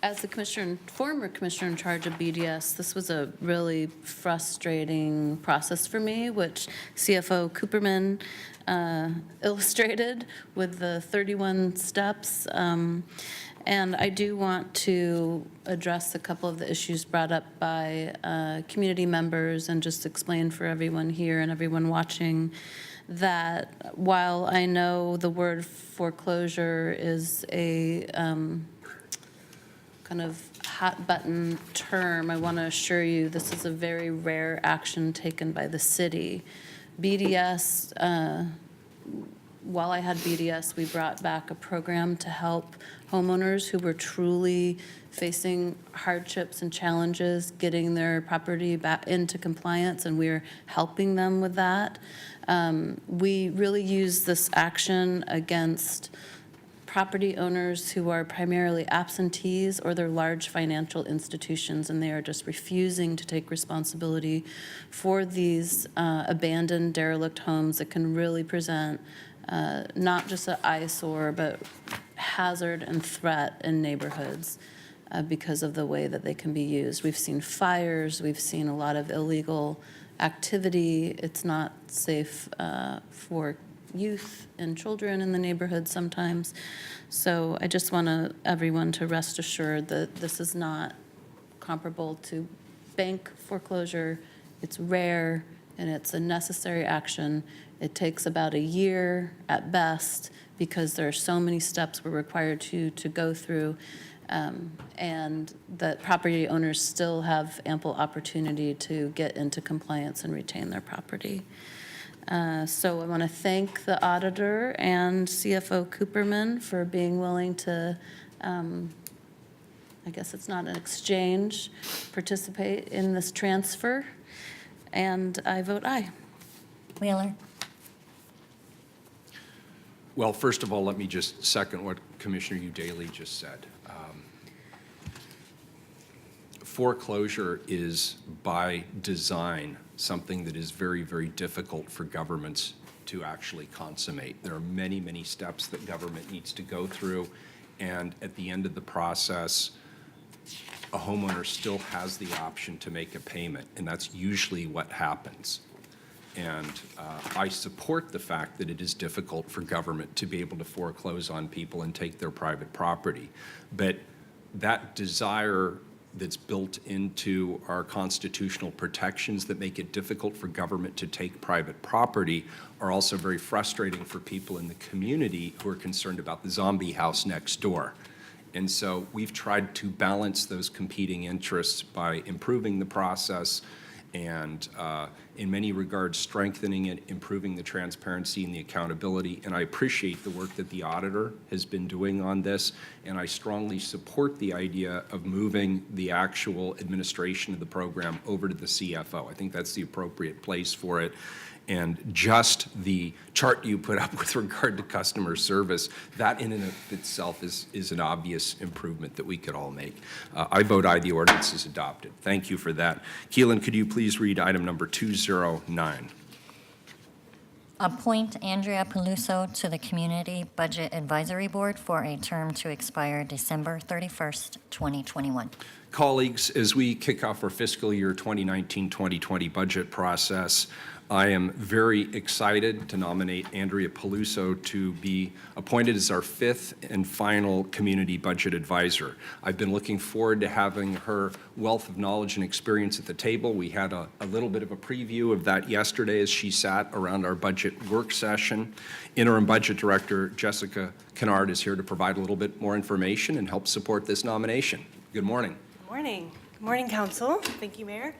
As the former commissioner in charge of BDS, this was a really frustrating process for me, which CFO Cooperman illustrated with the 31 steps. And I do want to address a couple of the issues brought up by community members and just explain for everyone here and everyone watching that while I know the word foreclosure is a kind of hot button term, I want to assure you this is a very rare action taken by the city. BDS, while I had BDS, we brought back a program to help homeowners who were truly facing hardships and challenges getting their property back into compliance, and we're helping them with that. We really use this action against property owners who are primarily absentees or they're large financial institutions, and they are just refusing to take responsibility for these abandoned, derelict homes that can really present not just an eyesore, but hazard and threat in neighborhoods because of the way that they can be used. We've seen fires, we've seen a lot of illegal activity. It's not safe for youth and children in the neighborhood sometimes. So I just want everyone to rest assured that this is not comparable to bank foreclosure. It's rare and it's a necessary action. It takes about a year at best because there are so many steps we're required to go through, and that property owners still have ample opportunity to get into compliance and retain their property. So I want to thank the auditor and CFO Cooperman for being willing to, I guess it's not an exchange, participate in this transfer. And I vote aye. Wheeler? Well, first of all, let me just second what Commissioner Udaly just said. Foreclosure is by design something that is very, very difficult for governments to actually consummate. There are many, many steps that government needs to go through, and at the end of the process, a homeowner still has the option to make a payment, and that's usually what happens. And I support the fact that it is difficult for government to be able to foreclose on people and take their private property. But that desire that's built into our constitutional protections that make it difficult for government to take private property are also very frustrating for people in the community who are concerned about the zombie house next door. And so we've tried to balance those competing interests by improving the process and in many regards strengthening it, improving the transparency and the accountability. And I appreciate the work that the auditor has been doing on this, and I strongly support the idea of moving the actual administration of the program over to the CFO. I think that's the appropriate place for it. And just the chart you put up with regard to customer service, that in and of itself is an obvious improvement that we could all make. I vote aye, the ordinance is adopted. Thank you for that. Keelan, could you please read item number 209? Appoint Andrea Peluso to the Community Budget Advisory Board for a term to expire December 31st, 2021. Colleagues, as we kick off our fiscal year 2019-2020 budget process, I am very excited to nominate Andrea Peluso to be appointed as our fifth and final community budget advisor. I've been looking forward to having her wealth of knowledge and experience at the table. We had a little bit of a preview of that yesterday as she sat around our budget work session. Interim Budget Director Jessica Kennard is here to provide a little bit more information and help support this nomination. Good morning. Good morning. Good morning, Council. Thank you, Mayor.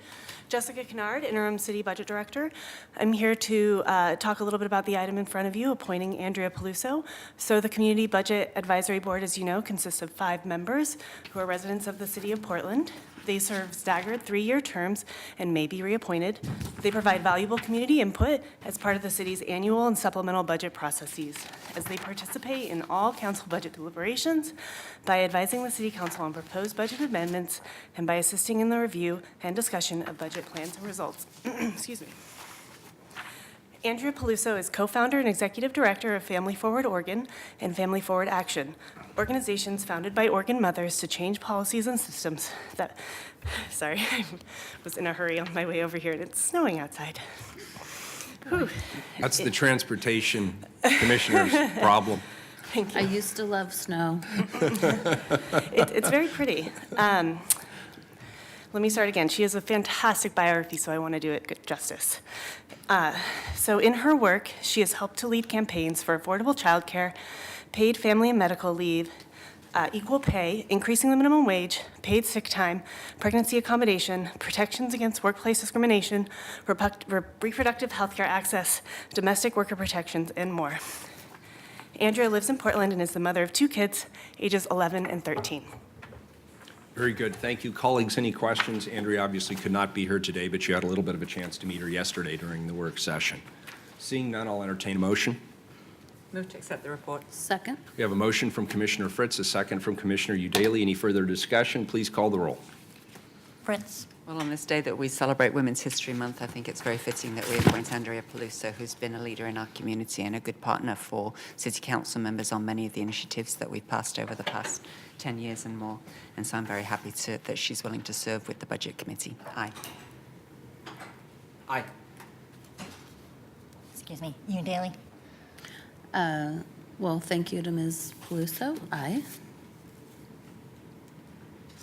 Jessica Kennard, Interim City Budget Director. I'm here to talk a little bit about the item in front of you, appointing Andrea Peluso. So the Community Budget Advisory Board, as you know, consists of 5 members who are residents of the City of Portland. They serve staggered 3-year terms and may be reappointed. They provide valuable community input as part of the city's annual and supplemental budget processes, as they participate in all council budget deliberations by advising the City Council on proposed budget amendments and by assisting in the review and discussion of budget plans and results. Excuse me. Andrea Peluso is co-founder and executive director of Family Forward Oregon and Family Forward Action, organizations founded by Oregon mothers to change policies and systems that, sorry, I was in a hurry on my way over here and it's snowing outside. Whew. That's the Transportation Commissioner's problem. Thank you. I used to love snow. It's very pretty. Let me start again. She has a fantastic biography, so I want to do it good justice. So in her work, she has helped to lead campaigns for affordable childcare, paid family and medical leave, equal pay, increasing the minimum wage, paid sick time, pregnancy accommodation, protections against workplace discrimination, reproductive health care access, domestic worker protections, and more. Andrea lives in Portland and is the mother of 2 kids, ages 11 and 13. Very good. Thank you. Colleagues, any questions? Andrea obviously could not be here today, but you had a little bit of a chance to meet her yesterday during the work session. Seeing none, I'll entertain a motion. Move to accept the report. Second? We have a motion from Commissioner Fritz, a second from Commissioner Udaley. Any further discussion? Please call the roll. Fritz. Well, on this day that we celebrate Women's History Month, I think it's very fitting that we appoint Andrea Peluso, who's been a leader in our community and a good partner for City Council members on many of the initiatives that we've passed over the past 10 years and more. And so I'm very happy that she's willing to serve with the Budget Committee. Aye. Aye. Excuse me, Udaley. Well, thank you to Ms. Peluso. Aye.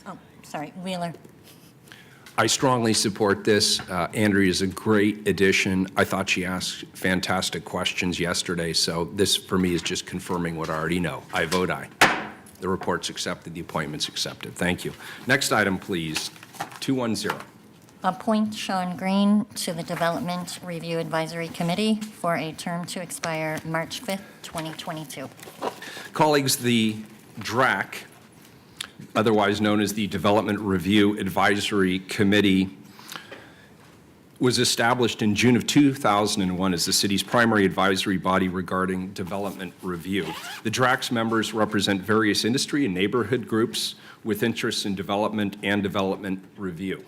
Oh, sorry, Wheeler. I strongly support this. Andrea is a great addition. I thought she asked fantastic questions yesterday, so this, for me, is just confirming what I already know. I vote aye. The report's accepted, the appointment's accepted. Thank you. Next item, please, 210. Appoint Sean Green to the Development Review Advisory Committee for a term to expire March 5th, 2022. Colleagues, the DRAC, otherwise known as the Development Review Advisory Committee, was established in June of 2001 as the city's primary advisory body regarding development review. The DRAC's members represent various industry and neighborhood groups with interests in development and development review.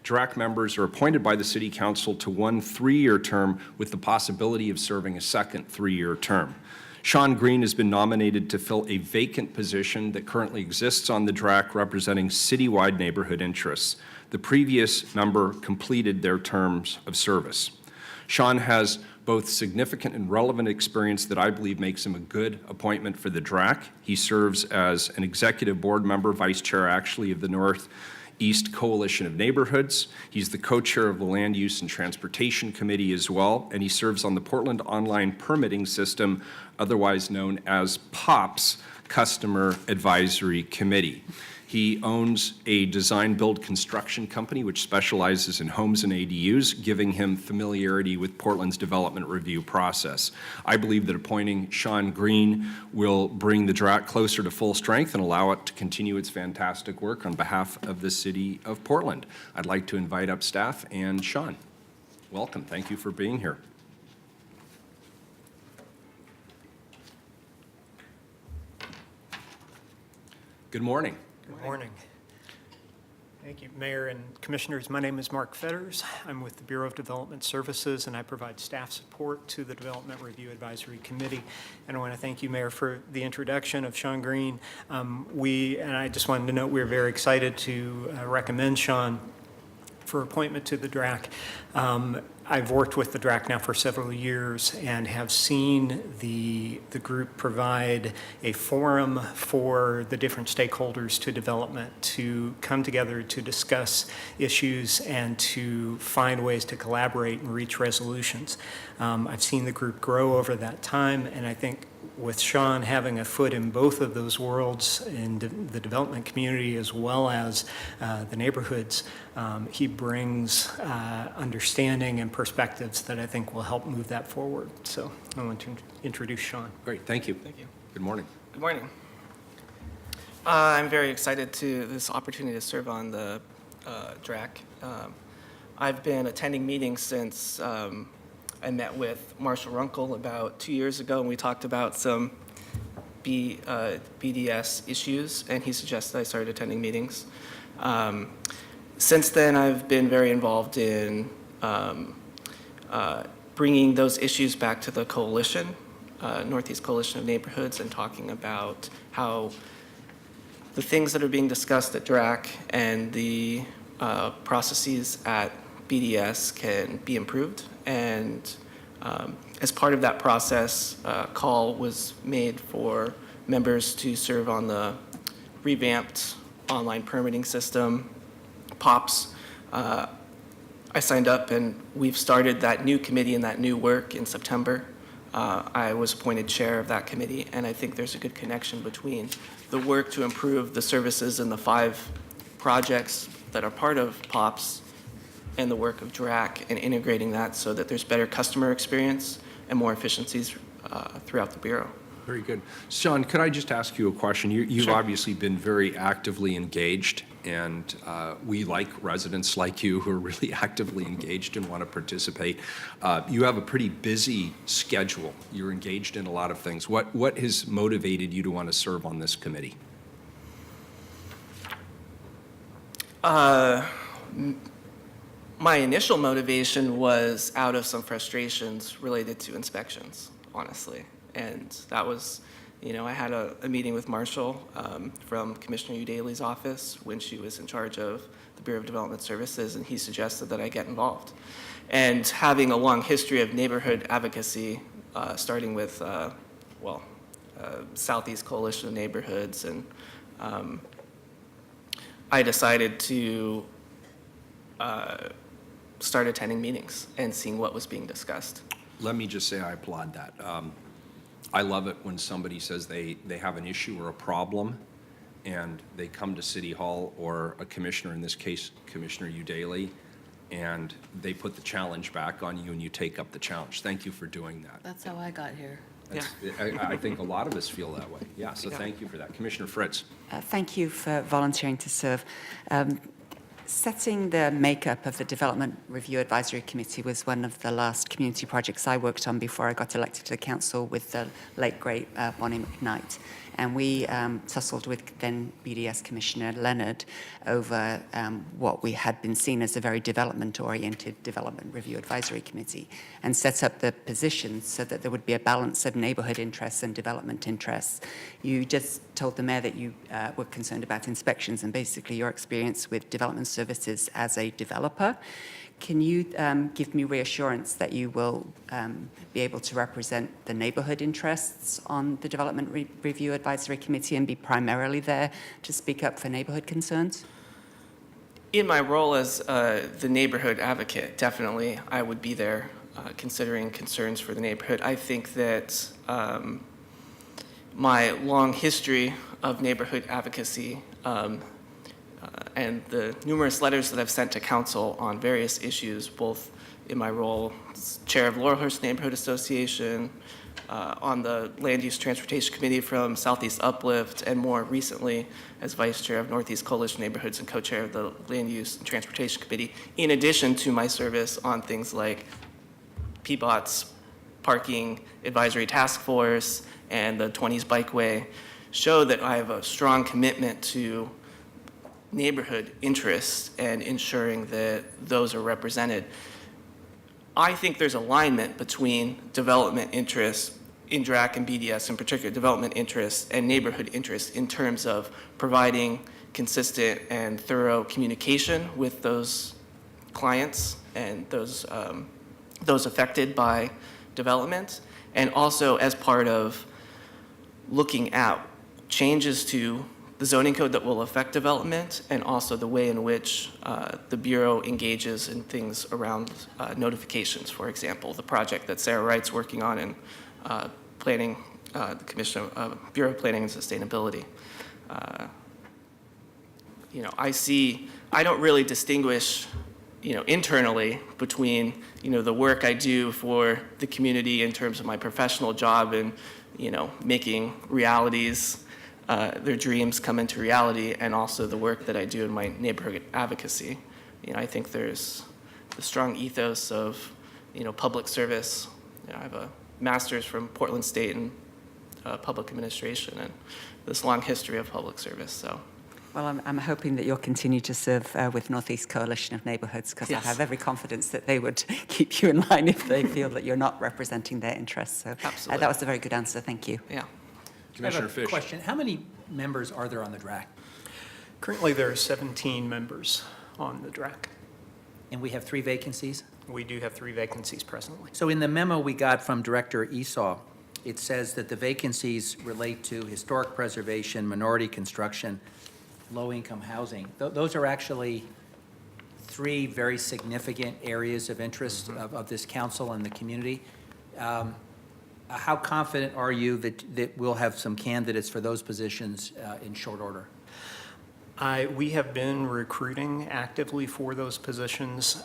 DRAC members are appointed by the City Council to 1 3-year term with the possibility of serving a second 3-year term. Sean Green has been nominated to fill a vacant position that currently exists on the DRAC representing citywide neighborhood interests. The previous member completed their terms of service. Sean has both significant and relevant experience that I believe makes him a good appointment for the DRAC. He serves as an executive board member, vice chair actually, of the Northeast Coalition of Neighborhoods. He's the co-chair of the Land Use and Transportation Committee as well, and he serves on the Portland Online Permitting System, otherwise known as POPS, Customer Advisory Committee. He owns a design-build construction company which specializes in homes and ADUs, giving him familiarity with Portland's development review process. I believe that appointing Sean Green will bring the DRAC closer to full strength and allow it to continue its fantastic work on behalf of the city of Portland. I'd like to invite up staff and Sean. Welcome. Thank you for being here. Good morning. Good morning. Thank you, Mayor and Commissioners. My name is Mark Fetters. I'm with the Bureau of Development Services, and I provide staff support to the Development Review Advisory Committee. And I want to thank you, Mayor, for the introduction of Sean Green. And I just wanted to note we're very excited to recommend Sean for appointment to the DRAC. I've worked with the DRAC now for several years and have seen the group provide a forum for the different stakeholders to development to come together to discuss issues and to find ways to collaborate and reach resolutions. I've seen the group grow over that time, and I think with Sean having a foot in both of those worlds, in the development community as well as the neighborhoods, he brings understanding and perspectives that I think will help move that forward. So I want to introduce Sean. Great, thank you. Thank you. Good morning. Good morning. I'm very excited to this opportunity to serve on the DRAC. I've been attending meetings since I met with Marshall Runkle about 2 years ago, and we talked about some BDS issues, and he suggested I started attending meetings. Since then, I've been very involved in bringing those issues back to the coalition, Northeast Coalition of Neighborhoods, and talking about how the things that are being discussed at DRAC and the processes at BDS can be improved. And as part of that process, a call was made for members to serve on the revamped online permitting system, POPS. I signed up, and we've started that new committee and that new work in September. I was appointed chair of that committee, and I think there's a good connection between the work to improve the services in the 5 projects that are part of POPS and the work of DRAC, and integrating that so that there's better customer experience and more efficiencies throughout the Bureau. Very good. Sean, could I just ask you a question? You've Sure. obviously been very actively engaged, and we like residents like you who are really actively engaged and want to participate. You have a pretty busy schedule. You're engaged in a lot of things. What has motivated you to want to serve on this committee? My initial motivation was out of some frustrations related to inspections, honestly. And that was, I had a meeting with Marshall from Commissioner Udaley's office when she was in charge of the Bureau of Development Services, and he suggested that I get involved. And having a long history of neighborhood advocacy, starting with, Southeast Coalition of Neighborhoods, and I decided to start attending meetings and seeing what was being discussed. Let me just say I applaud that. I love it when somebody says they have an issue or a problem, and they come to City Hall, or a commissioner, in this case, Commissioner Udaley, and they put the challenge back on you, and you take up the challenge. Thank you for doing that. That's how I got here. I think a lot of us feel that way. Yeah, so thank you for that. Commissioner Fritz. Thank you for volunteering to serve. Setting the makeup of the Development Review Advisory Committee was one of the last community projects I worked on before I got elected to the council with the late, great Bonnie McKnight. And we tussled with then BDS Commissioner Leonard over what we had been seen as a very development-oriented Development Review Advisory Committee, and set up the positions so that there would be a balance of neighborhood interests and development interests. You just told the mayor that you were concerned about inspections and basically your experience with development services as a developer. Can you give me reassurance that you will be able to represent the neighborhood interests on the Development Review Advisory Committee and be primarily there to speak up for neighborhood concerns? In my role as the neighborhood advocate, definitely I would be there considering concerns for the neighborhood. I think that my long history of neighborhood advocacy and the numerous letters that I've sent to council on various issues, both in my role as chair of Laurelhurst Neighborhood Association, on the Land Use Transportation Committee from Southeast Uplift, and more recently as vice chair of Northeast Coalition Neighborhoods and co-chair of the Land Use and Transportation Committee, in addition to my service on things like PBOT's Parking Advisory Task Force and the 20s Bikeway, show that I have a strong commitment to neighborhood interests and ensuring that those are represented. I think there's alignment between development interests in DRAC and BDS, in particular development interests and neighborhood interests, in terms of providing consistent and thorough communication with those clients and those affected by development, and also as part of looking at changes to the zoning code that will affect development, and also the way in which the Bureau engages in things around notifications, for example, the project that Sarah Wright's working on in planning the Commission Bureau of Planning and Sustainability. I don't really distinguish, internally between, the work I do for the community in terms of my professional job and, making realities, their dreams come into reality, and also the work that I do in my neighborhood advocacy. I think there's the strong ethos of, public service. I have a master's from Portland State in public administration and this long history of public service, so. Well, I'm hoping that you'll continue to serve with Northeast Coalition of Neighbourhoods, because Yes. I have every confidence that they would keep you in line if they feel that you're not representing their interests. So Absolutely. that was a very good answer. Thank you. Yeah. Commissioner I have a Fish. question. How many members are there on the DRAC? Currently, there are 17 members on the DRAC. And we have 3 vacancies? We do have 3 vacancies presently. So in the memo we got from Director Esau, it says that the vacancies relate to historic preservation, minority construction, low-income housing. Those are actually 3 very significant areas of interest of this council and the community. How confident are you that we'll have some candidates for those positions in short order? We have been recruiting actively for those positions.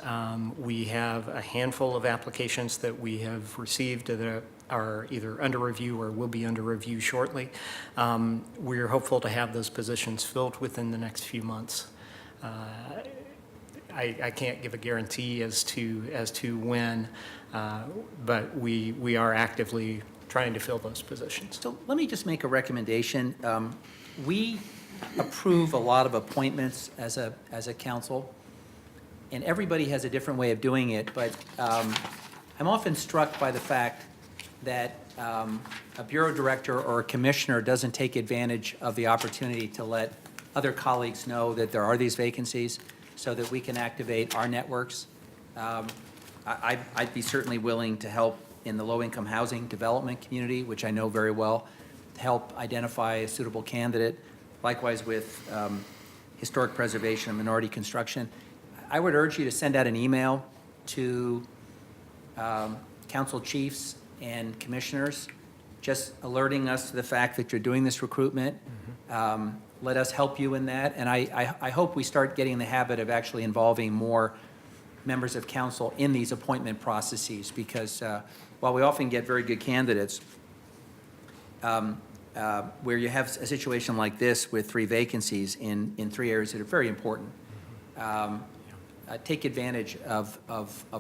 We have a handful of applications that we have received that are either under review or will be under review shortly. We're hopeful to have those positions filled within the next few months. I can't give a guarantee as to when, but we are actively trying to fill those positions. So let me just make a recommendation. We approve a lot of appointments as a council, and everybody has a different way of doing it, but I'm often struck by the fact that a bureau director or a commissioner doesn't take advantage of the opportunity to let other colleagues know that there are these vacancies so that we can activate our networks. I'd be certainly willing to help in the low-income housing development community, which I know very well, to help identify a suitable candidate. Likewise with historic preservation and minority construction. I would urge you to send out an email to council chiefs and commissioners, just alerting us to the fact that you're doing this recruitment. Let us help you in that. And I hope we start getting in the habit of actually involving more members of council in these appointment processes, because while we often get very good candidates, where you have a situation like this with 3 vacancies in 3 areas that are very important, take advantage of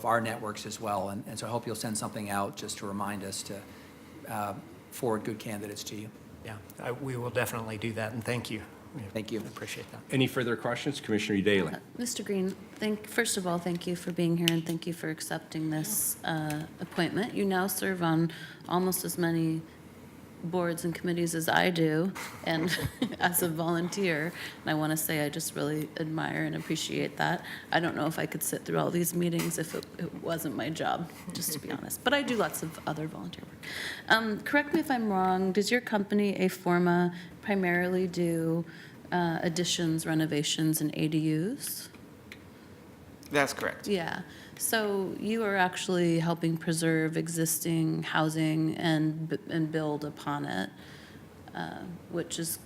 our networks as well. And so I hope you'll send something out just to remind us to forward good candidates to you. Yeah, we will definitely do that, and thank you. Thank you. I appreciate that. Any further questions? Commissioner Daly. Mr. Green, first of all, thank you for being here and thank you for accepting this appointment. You now serve on almost as many boards and committees as I do, and as a volunteer, and I want to say I just really admire and appreciate that. I don't know if I could sit through all these meetings if it wasn't my job, just to be honest, but I do lots of other volunteer work. Correct me if I'm wrong, does your company, Aforma, primarily do additions, renovations, and ADUs? That's correct. Yeah, so you are actually helping preserve existing housing and build upon it, which is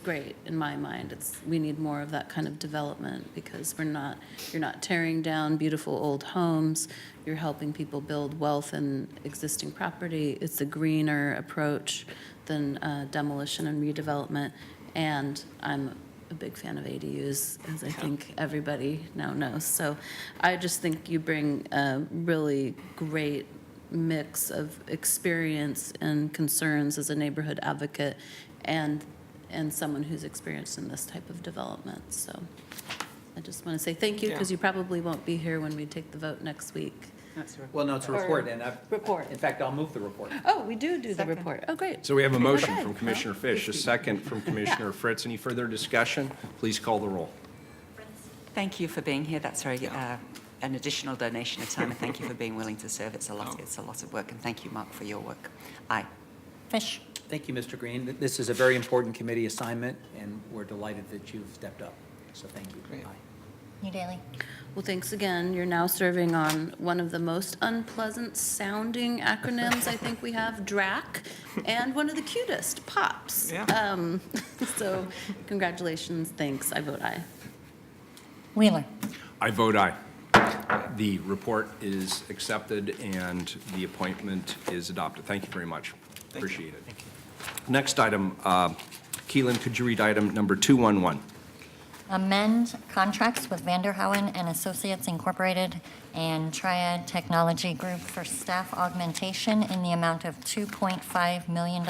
great in my mind. We need more of that kind of development, because you're not tearing down beautiful old homes, you're helping people build wealth in existing property. It's a greener approach than demolition and redevelopment, and I'm a big fan of ADUs, as I think everybody now knows. So I just think you bring a really great mix of experience and concerns as a neighborhood advocate and someone who's experienced in this type of development. So I just want to say thank you, because you probably won't be here when we take the vote next week. Well, no, it's a report, Or and report. in fact, I'll move the report. Oh, we do the report. Oh, great. So we have a motion from Commissioner Fish, a second from Commissioner Fritz. Any further discussion? Please call the roll. Thank you for being here. That's very an additional donation of time, and thank you for being willing to serve. It's a lot of work, and thank you, Mark, for your work. Aye. Fish. Thank you, Mr. Green. This is a very important committee assignment, and we're delighted that you've stepped up. So thank you. Great. Aye. New Daily. Well, thanks again. You're now serving on one of the most unpleasant sounding acronyms I think we have, DRAC, and one of the cutest, POPs. Yeah. So congratulations, thanks. I vote aye. Wheeler. I vote aye. The report is accepted and the appointment is adopted. Thank you very much. Appreciate it. Next item, Keelan, could you read item number 211? Amend contracts with Vanderhouen and Associates Incorporated and Triad Technology Group for staff augmentation in the amount of $2.5 million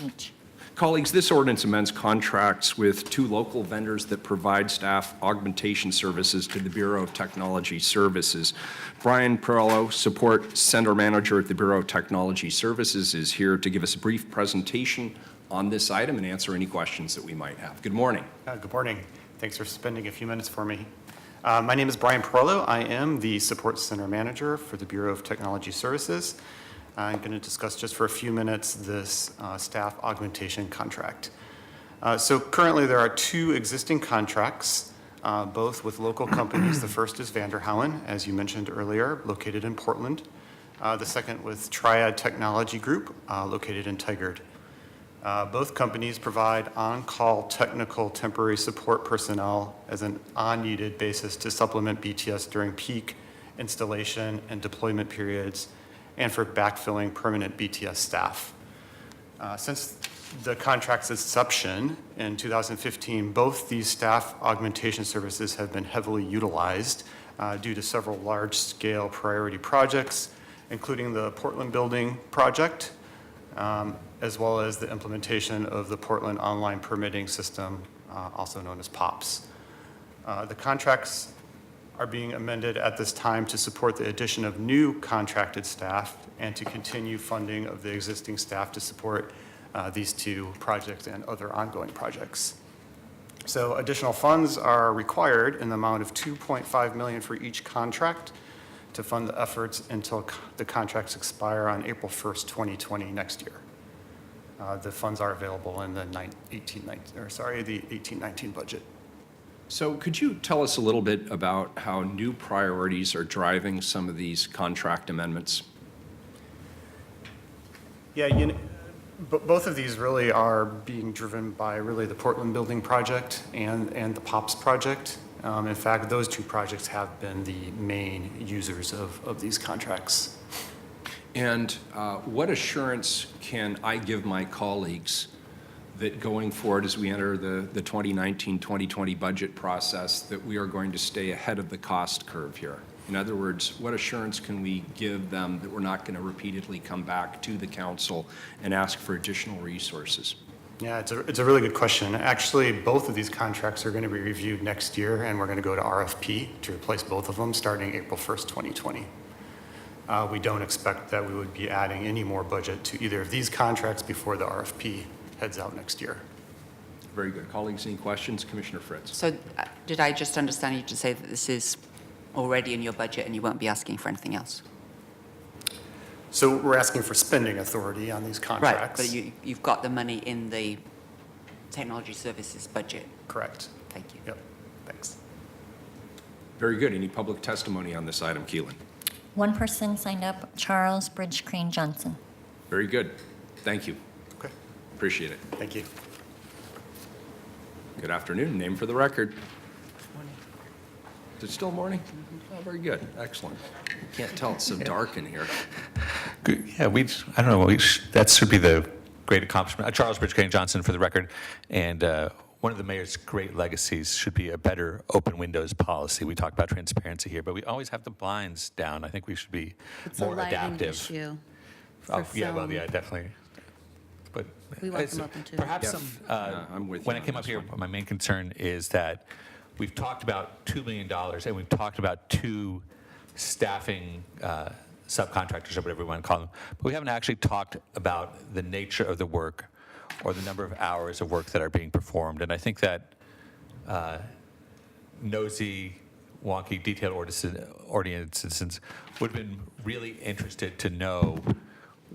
each. Colleagues, this ordinance amends contracts with two local vendors that provide staff augmentation services to the Bureau of Technology Services. Brian Perello, Support Center Manager at the Bureau of Technology Services, is here to give us a brief presentation on this item and answer any questions that we might have. Good morning. Good morning. Thanks for spending a few minutes for me. My name is Brian Perello. I am the Support Center Manager for the Bureau of Technology Services. I'm going to discuss just for a few minutes this staff augmentation contract. So currently there are two existing contracts, both with local companies. The first is Vanderhouen, as you mentioned earlier, located in Portland. The second with Triad Technology Group, located in Tigard. Both companies provide on-call technical temporary support personnel as an on-needed basis to supplement BTS during peak installation and deployment periods and for backfilling permanent BTS staff. Since the contract's inception in 2015, both these staff augmentation services have been heavily utilized due to several large-scale priority projects, including the Portland Building Project, as well as the implementation of the Portland Online Permitting System, also known as POPS. The contracts are being amended at this time to support the addition of new contracted staff and to continue funding of the existing staff to support these two projects and other ongoing projects. So additional funds are required in the amount of $2.5 million for each contract to fund the efforts until the contracts expire on April 1st, 2020, next year. The funds are available in the 18-19 budget. So could you tell us a little bit about how new priorities are driving some of these contract amendments? Yeah, both of these really are being driven by really the Portland Building Project and the POPS project. In fact, those two projects have been the main users of these contracts. And what assurance can I give my colleagues that going forward as we enter the 2019-2020 budget process that we are going to stay ahead of the cost curve here? In other words, what assurance can we give them that we're not going to repeatedly come back to the council and ask for additional resources? Yeah, it's a really good question. Actually, both of these contracts are going to be reviewed next year, and we're going to go to RFP to replace both of them starting April 1st, 2020. We don't expect that we would be adding any more budget to either of these contracts before the RFP heads out next year. Very good. Colleagues, any questions? Commissioner Fritz. So did I just understand you to say that this is already in your budget and you won't be asking for anything else? So we're asking for spending authority on these contracts. Right, but you've got the money in the technology services budget. Correct. Thank you. Yep, thanks. Very good. Any public testimony on this item, Keelan? One person signed up, Charles Bridge Crane Johnson. Very good. Thank you. Okay. Appreciate it. Thank you. Good afternoon. Name for the record. Is it still morning? Oh, very good. Excellent. Can't tell. It's so dark in here. Good. Yeah, I don't know, that should be the great accomplishment. Charles Bridge Crane Johnson for the record. And one of the mayor's great legacies should be a better open windows policy. We talk about transparency here, but we always have the blinds down. I think we should be more adaptive. It's a lighting issue. Yeah, well, yeah, definitely. But We want them open too. perhaps I'm with you when I on came up this here, one. my main concern is that we've talked about $2 million and we've talked about two staffing subcontractors or whatever we want to call them, but we haven't actually talked about the nature of the work or the number of hours of work that are being performed. And I think that nosy, wonky, detail-oriented citizens would have been really interested to know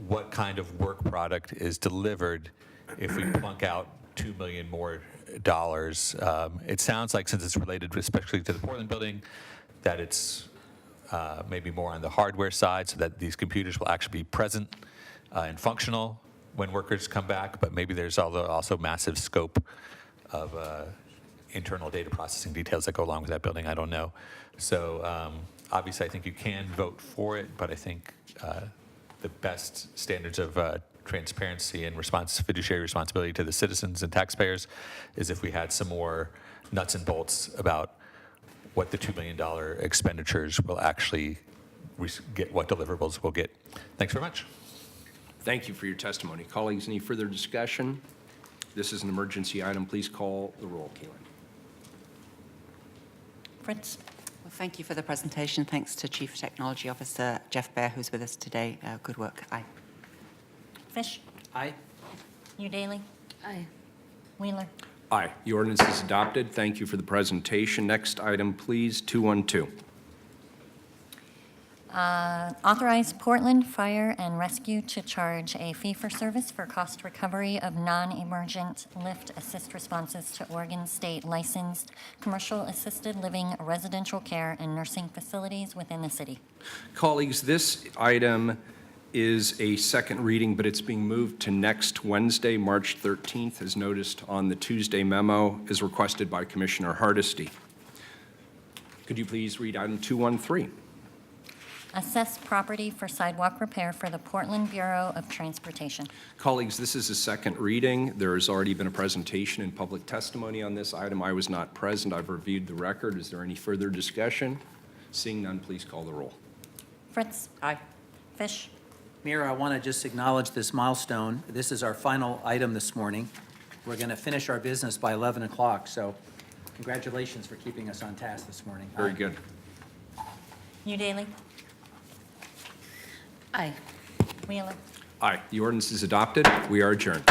what kind of work product is delivered if we plunk out $2 million more It sounds like, since it's related especially to the Portland building, that it's maybe more on the hardware side, so that these computers will actually be present and functional when workers come back, but maybe there's also massive scope of internal data processing details that go along with that building. I don't know. So obviously, I think you can vote for it, but I think the best standards of transparency and fiduciary responsibility to the citizens and taxpayers is if we had some more nuts and bolts about what the $2 million expenditures will actually get, what deliverables we'll get. Thanks very much. Thank you for your testimony. Colleagues, any further discussion? This is an emergency item. Please call the roll, Caitlin. Fritz? Well, thank you for the presentation. Thanks to Chief Technology Officer Jeff Baer, who's with us today. Good work. Aye. Fish? Aye. Udaly? Aye. Wheeler? Aye. The ordinance is adopted. Thank you for the presentation. Next item, please, 212. Authorize Portland Fire and Rescue to charge a fee-for-service for cost recovery of non-emergent lift assist responses to Oregon State licensed commercial assisted living residential care and nursing facilities within the city. Colleagues, this item is a second reading, but it's being moved to next Wednesday, March 13th, as noticed on the Tuesday memo, as requested by Commissioner Hardesty. Could you please read item 213? Assess property for sidewalk repair for the Portland Bureau of Transportation. Colleagues, this is a second reading. There has already been a presentation and public testimony on this item. I was not present. I've reviewed the record. Is there any further discussion? Seeing none, please call the roll. Fritz? Aye. Fish? Mayor, I want to just acknowledge this milestone. This is our final item this morning. We're going to finish our business by 11 o'clock, so congratulations for keeping us on task this morning. Very good. Udaly? Aye. Wheeler? Aye. The ordinance is adopted. We are adjourned.